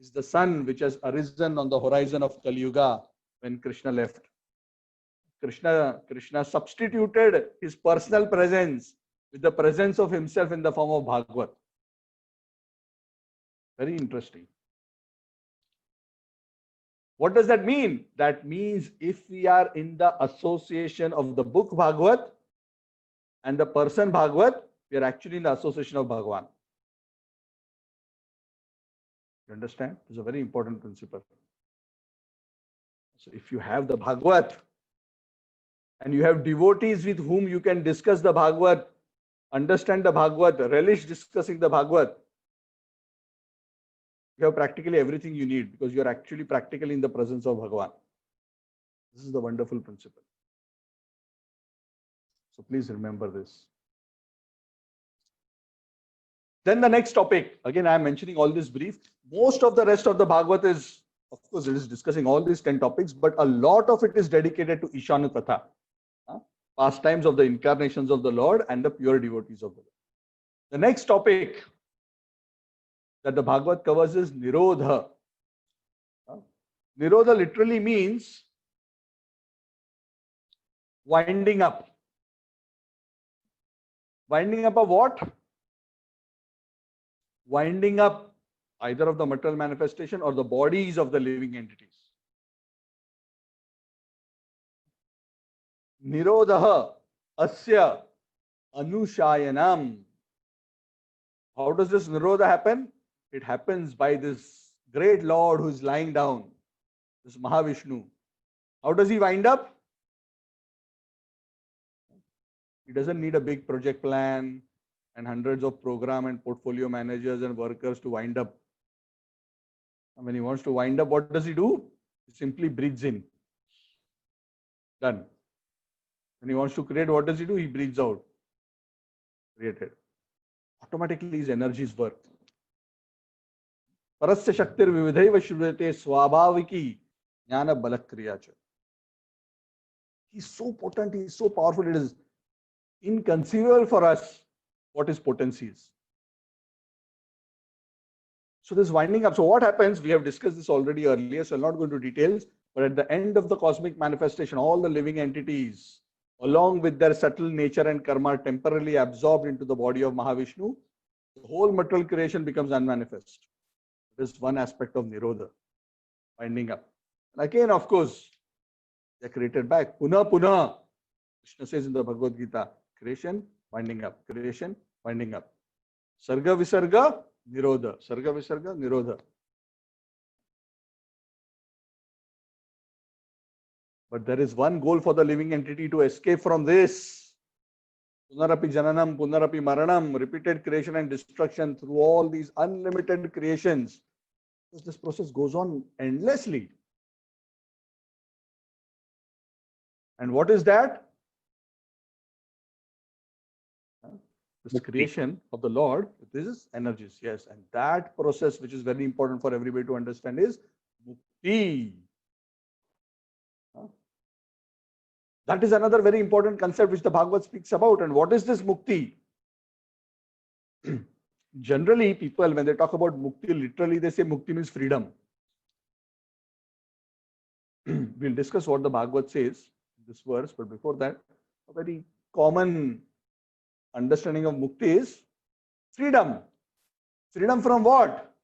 is the sun which has arisen on the horizon of Kali Yuga when Krishna left. Krishna substituted his personal presence with the presence of himself in the form of Bhagavad. Very interesting. What does that mean? That means if we are in the association of the book Bhagavad and the person Bhagavad, we are actually in the association of Bhagavan. You understand? It's a very important principle. So if you have the Bhagavad and you have devotees with whom you can discuss the Bhagavad, understand the Bhagavad, relish discussing the Bhagavad, you have practically everything you need because you are actually practically in the presence of Bhagavan. This is the wonderful principle. So please remember this. Then the next topic, again I am mentioning all this brief. Most of the rest of the Bhagavad is, of course, it is discussing all these 10 topics, but a lot of it is dedicated to Ishanu Katha, pastimes of the incarnations of the Lord and the pure devotees of the Lord. The next topic that the Bhagavad covers is Nirodha. Nirodha literally means winding up. Winding up of what? Winding up either of the material manifestation or the bodies of the living entities. Nirodha asya anushayanam. How does this Nirodha happen? It happens by this great Lord who is lying down, this Mahavishnu. How does he wind up? He doesn't need a big project plan and hundreds of program and portfolio managers and workers to wind up. And when he wants to wind up, what does he do? He simply breathes in. Done. When he wants to create, what does he do? He breathes out. Created. Automatically his energies work. Parasya Shaktir Vividhaiva Shruyate Swabhaviki Jnana Balakriyacha. He's so potent, he's so powerful, it is inconceivable for us what his potency is. So this winding up. So what happens? We have discussed this already earlier, so I'll not go into details. But at the end of the cosmic manifestation, all the living entities, along with their subtle nature and karma, are temporarily absorbed into the body of Mahavishnu. The whole material creation becomes unmanifest. This is one aspect of Nirodha, winding up. And again, of course, they are created back. Puna Puna. Krishna says in the Bhagavad Gita, creation, winding up. Creation, winding up. Sarga Visarga, Nirodha. Sarga Visarga, Nirodha. But there is one goal for the living entity to escape from this. Punarapi Jananam, Punarapi Maranam, repeated creation and destruction through all these unlimited creations. Because this process goes on endlessly. And what is that? This creation of the Lord, this is energies, yes. And that process, which is very important for everybody to understand, is mukti. That is another very important concept which the Bhagavad speaks about. And what is this mukti? Generally, people, when they talk about mukti, literally they say mukti means freedom. We'll discuss what the Bhagavad says in this verse, but before that, a very common understanding of mukti is freedom. Freedom from what?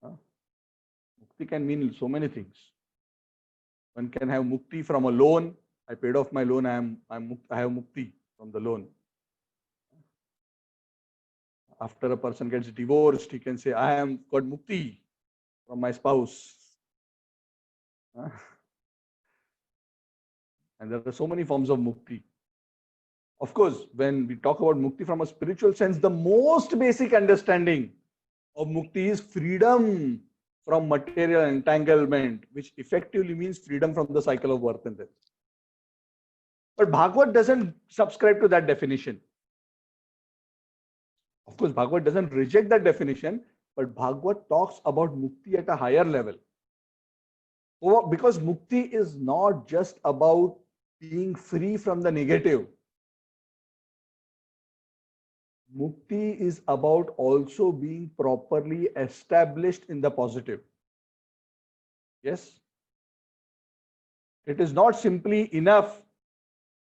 Mukti can mean so many things. One can have mukti from a loan. I paid off my loan. I have mukti from the loan. After a person gets divorced, he can say, I am got mukti from my spouse. And there are so many forms of mukti. Of course, when we talk about mukti from a spiritual sense, the most basic understanding of mukti is freedom from material entanglement, which effectively means freedom from the cycle of birth and death. But Bhagavad doesn't subscribe to that definition. Of course, Bhagavad doesn't reject that definition, but Bhagavad talks about mukti at a higher level. Because mukti is not just about being free from the negative. Mukti is about also being properly established in the positive. Yes? It is not simply enough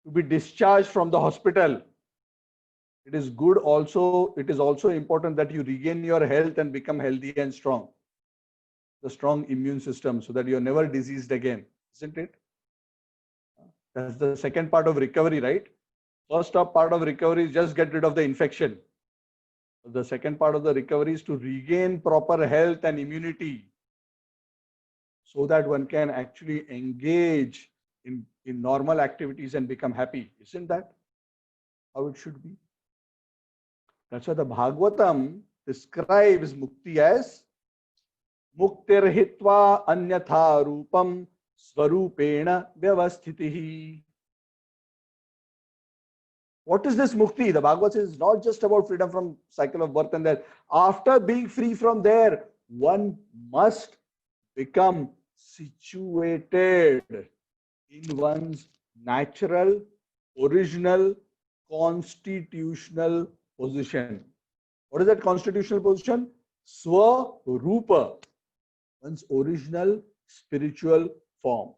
to be discharged from the hospital. It is also important that you regain your health and become healthy and strong. The strong immune system so that you're never diseased again, isn't it? That's the second part of recovery, right? First part of recovery is just get rid of the infection. The second part of the recovery is to regain proper health and immunity so that one can actually engage in normal activities and become happy. Isn't that how it should be? That's why the Bhagavatam describes mukti as muktirhitva anyatha rupam swarupena vyavasthitihi. What is this mukti? The Bhagavad says it's not just about freedom from cycle of birth and death. After being free from there, one must become situated in one's natural, original, constitutional position. What is that constitutional position? Swarupa, one's original spiritual form.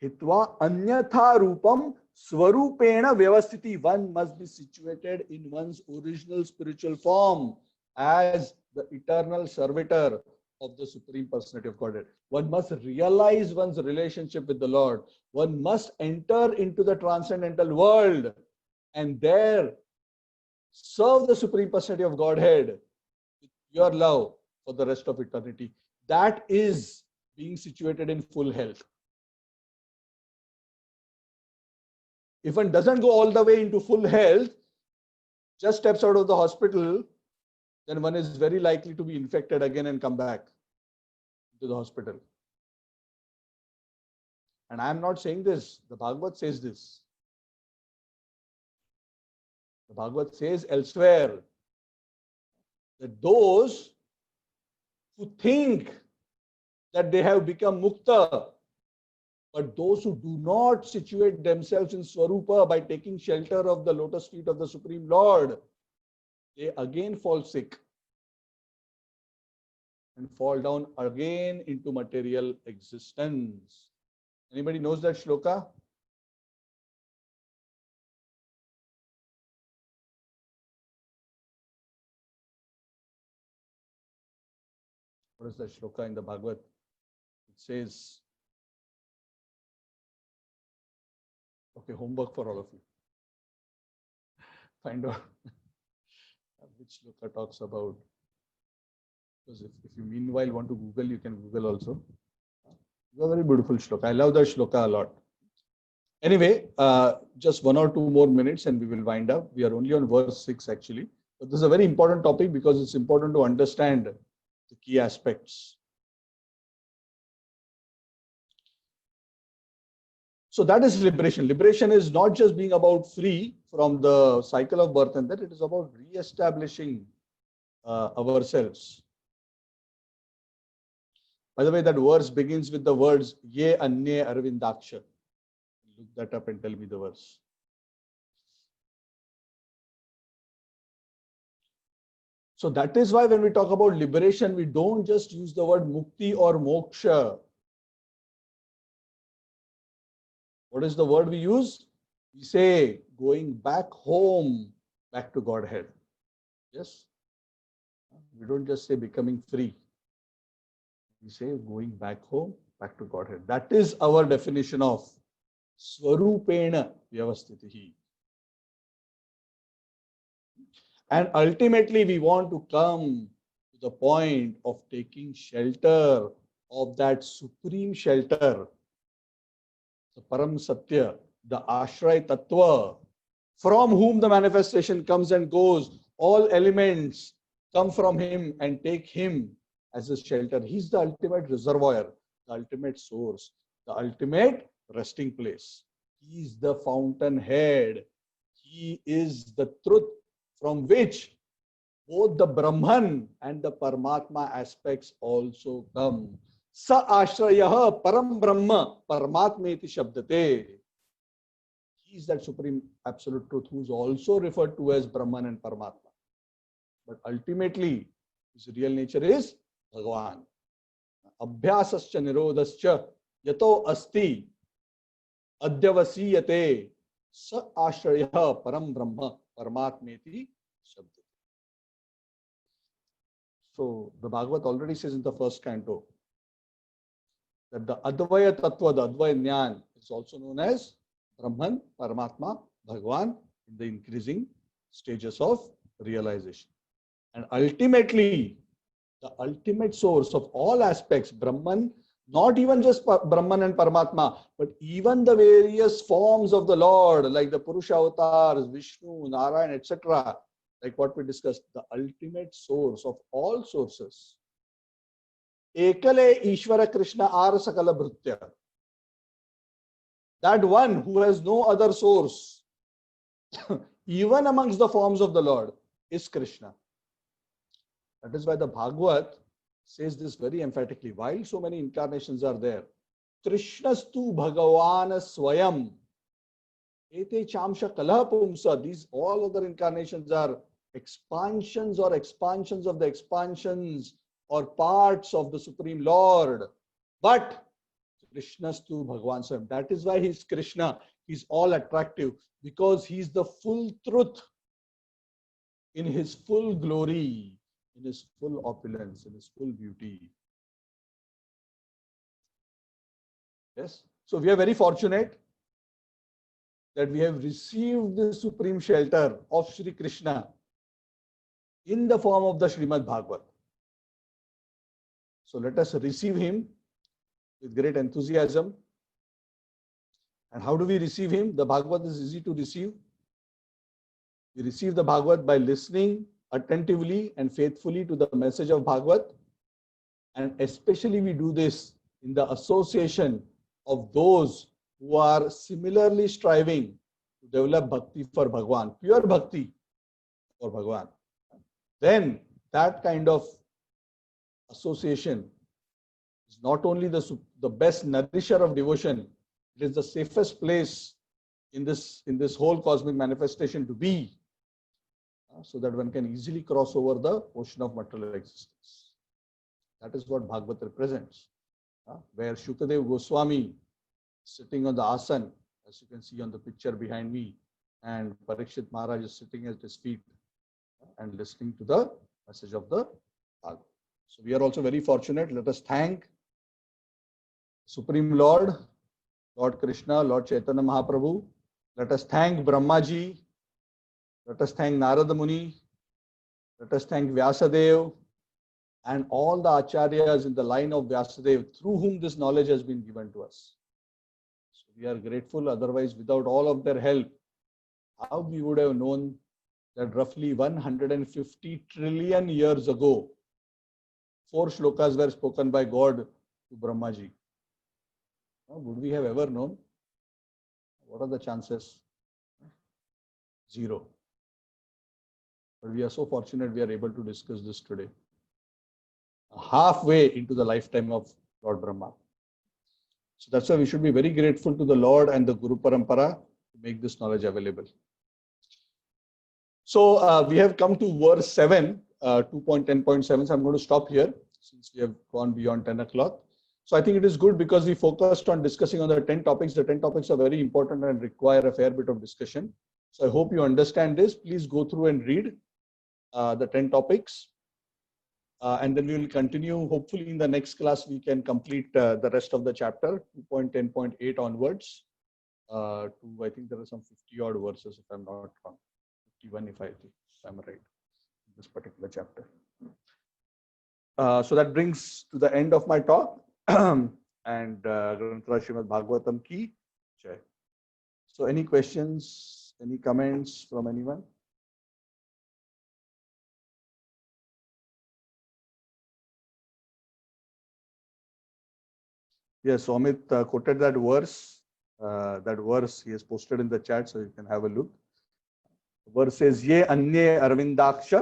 Hitva anyatha rupam swarupena vyavasthiti. One must be situated in one's original spiritual form as the eternal servitor of the Supreme Personality of Godhead. One must realize one's relationship with the Lord. One must enter into the transcendental world and there serve the Supreme Personality of Godhead with pure love for the rest of eternity. That is being situated in full health. If one doesn't go all the way into full health, just steps out of the hospital, then one is very likely to be infected again and come back to the hospital. And I am not saying this. The Bhagavad says this. The Bhagavad says elsewhere that those who think that they have become mukta, but those who do not situate themselves in Swarupa by taking shelter of the lotus feet of the Supreme Lord, they again fall sick and fall down again into material existence. Anybody knows that shloka? What is that shloka in the Bhagavad? It says, okay, homework for all of you. Find out which shloka talks about. Because if you meanwhile want to Google, you can Google also. It's a very beautiful shloka. I love that shloka a lot. Anyway, just 1 or 2 more minutes and we will wind up. We are only on verse 6 actually. But this is a very important topic because it's important to understand the key aspects. So that is liberation. Liberation is not just being about free from the cycle of birth and death. It is about re-establishing ourselves. By the way, that verse begins with the words Ye Anye Arvindaksha. Look that up and tell me the verse. So that is why when we talk about liberation, we don't just use the word mukti or moksha. What is the word we use? We say going back home, back to Godhead. Yes? We don't just say becoming free. We say going back home, back to Godhead. That is our definition of Swarupena Vyavasthitihi. And ultimately, we want to come to the point of taking shelter of that supreme shelter, the Param Satya, the Ashray Tattva, from whom the manifestation comes and goes. All elements come from him and take him as a shelter. He's the ultimate reservoir, the ultimate source, the ultimate resting place. He's the fountainhead. He is the truth from which both the Brahman and the Paramatma aspects also come. Sa ashrayah param brahma paramatmeti shabdate. He is that supreme absolute truth who is also referred to as Brahman and Paramatma. But ultimately, his real nature is Bhagavan. Abhyasascha nirodhascha yato asti adyavasiyate sa ashrayah param brahma paramatmeti shabdate. So the Bhagavad already says in the first canto that the Advaya Tattva, the Advaya Jnana is also known as Brahman, Paramatma, Bhagavan in the increasing stages of realization. And ultimately, the ultimate source of all aspects, Brahman, not even just Brahman and Paramatma, but even the various forms of the Lord, like the Purusha avatars, Vishnu, Narayan, etc., like what we discussed, the ultimate source of all sources. Ekale Ishvara Krishna Ar Sakala Bhrutya. That one who has no other source, even amongst the forms of the Lord, is Krishna. That is why the Bhagavad says this very emphatically. While so many incarnations are there, Krishnastu Bhagavan Swayam. Ete Chamsha Kala Pumsa. These all other incarnations are expansions of the expansions or parts of the Supreme Lord. But Krishnastu Bhagavan Swayam. That is why he's Krishna. He's all attractive because he's the full truth in his full glory, in his full opulence, in his full beauty. Yes. So we are very fortunate that we have received the supreme shelter of Sri Krishna in the form of the Srimad Bhagavad. So let us receive him with great enthusiasm. And how do we receive him? The Bhagavad is easy to receive. We receive the Bhagavad by listening attentively and faithfully to the message of Bhagavad. And especially we do this in the association of those who are similarly striving to develop bhakti for Bhagwan, pure bhakti for Bhagwan. Then that kind of association is not only the best nourisher of devotion, it is the safest place in this whole cosmic manifestation to be, so that one can easily cross over the ocean of material existence. That is what Bhagavad represents, where Shukadev Goswami sitting on the asan, as you can see on the picture behind me, and Parikshit Maharaj is sitting at his feet and listening to the message of the Bhagavad. So we are also very fortunate. Let us thank Supreme Lord, Lord Krishna, Lord Chaitanya Mahaprabhu. Let us thank Brahmaji. Let us thank Narada Muni. Let us thank Vyasadev and all the acharyas in the line of Vyasadev through whom this knowledge has been given to us. So we are grateful. Otherwise, without all of their help, how we would have known that roughly 150 trillion years ago, 4 shlokas were spoken by God to Brahmaji. Would we have ever known? What are the chances? 0. But we are so fortunate we are able to discuss this today, halfway into the lifetime of Lord Brahma. So that's why we should be very grateful to the Lord and the Guru Parampara to make this knowledge available. So we have come to verse 7, 2.10.7. So I'm going to stop here since we have gone beyond 10 o'clock. So I think it is good because we focused on discussing on the 10 topics. The 10 topics are very important and require a fair bit of discussion. So I hope you understand this. Please go through and read the 10 topics. And then we will continue. Hopefully in the next class, we can complete the rest of the chapter, 2.10.8 onwards. I think there are some 50 odd verses, if I'm not wrong. 51 if I'm right, in this particular chapter. So that brings to the end of my talk. And Granthara Srimad Bhagavatam ki jai. So any questions, any comments from anyone? Yes, so Amit quoted that verse. That verse he has posted in the chat, so you can have a look. The verse says, "Ye anye arvindaksha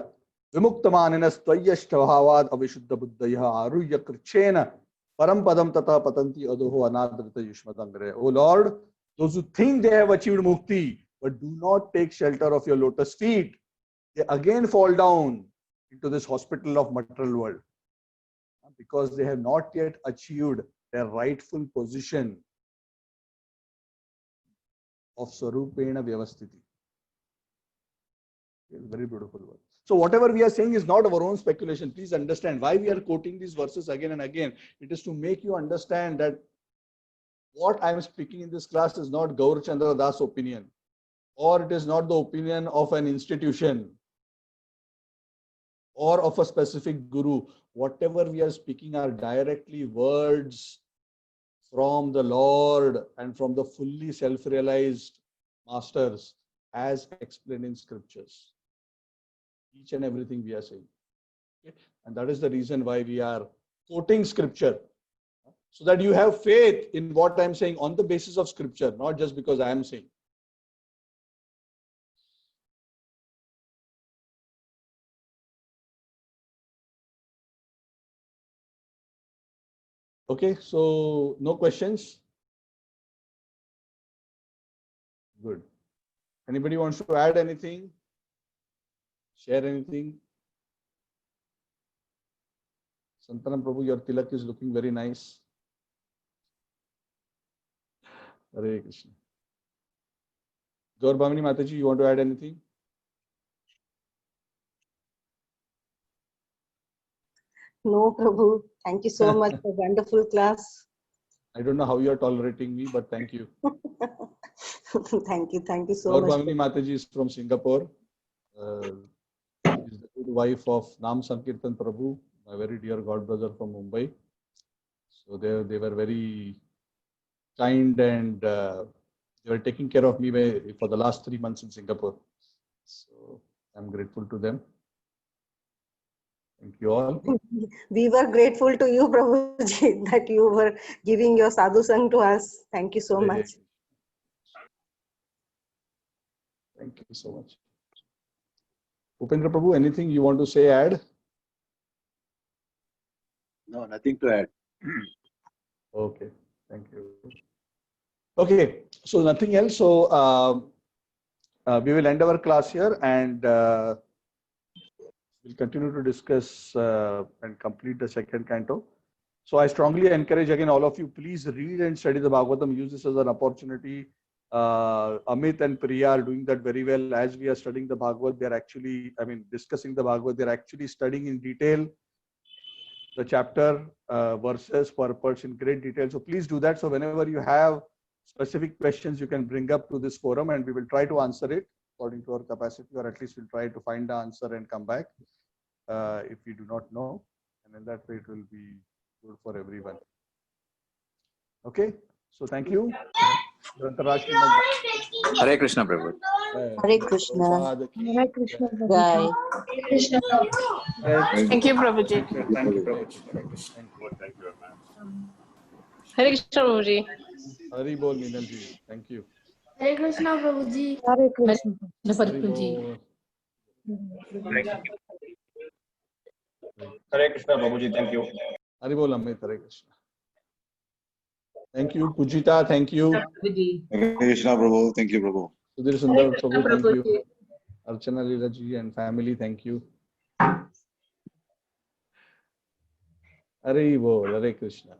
vimuktamaninatvayashtavavad avishuddha buddhaya aruyya krichena param padam tata patanti adoho anadrita yushmadangre." O Lord, those who think they have achieved mukti but do not take shelter of your lotus feet, they again fall down into this hospital of material world because they have not yet achieved their rightful position of Swarupena Vyavasthiti. Very beautiful word. So whatever we are saying is not our own speculation. Please understand why we are quoting these verses again and again. It is to make you understand that what I am speaking in this class is not Gaur Chandra Das' opinion, or it is not the opinion of an institution or of a specific guru. Whatever we are speaking are directly words from the Lord and from the fully self-realized masters as explained in scriptures. Each and everything we are saying. Okay? And that is the reason why we are quoting scripture, so that you have faith in what I am saying on the basis of scripture, not just because I am saying. Okay, so no questions? Good. Anybody wants to add anything? Share anything? Santanam Prabhu, your tilak is looking very nice. Hare Krishna. Gaur Bhamini Mataji, you want to add anything? No, Prabhu. Thank you so much for wonderful class. I don't know how you are tolerating me, but thank you. Thank you so Gaur much. Bhamini Mataji is from Singapore. She is the good wife of Nam Sankirtan Prabhu, my very dear god brother from Mumbai. So they were very kind, and they were taking care of me for the last 3 months in Singapore. So I'm grateful to them. Thank you all. We were grateful to you, Prabhuji, that you were giving your sadhu sang to us. Thank you so much. Thank you so much. Upendra Prabhu, anything you want to say, add? No, nothing to add. Okay, thank you. Okay, so nothing else. So we will end our class here, and we'll continue to discuss and complete the second canto. So I strongly encourage again all of you, please read and study the Bhagavatam. Use this as an opportunity. Amit and Priya are doing that very well. As we are studying the Bhagavad, they are actually, discussing the Bhagavad, they're actually studying in detail the chapter, verses, purports in great detail. So please do that. So whenever you have specific questions, you can bring up to this forum, and we will try to answer it according to our capacity, or at least we'll try to find the answer and come back if we do not know. And in that way, it will be good for everyone. Okay, so thank you. Hare Krishna, Prabhu. Hare Krishna. Hare Krishna. Jai. Krishna. Thank you, Prabhuji. Thank you, Prabhuji. Hare Krishna, Prabhuji. Hari Bol, Meenalji. Thank you. Hare Krishna, Prabhuji. Hare Krishna. Hari Bol. Hare Krishna, Prabhuji. Thank you. Hari Bol, Amit. Hare Krishna. Thank you, Pujita. Thank you. Hare Krishna, Prabhu. Thank you, Prabhu. Sudhir Sundar Prabhu. Thank you. Archana Leelaji and family. Thank you. Hari Bol. Hare Krishna.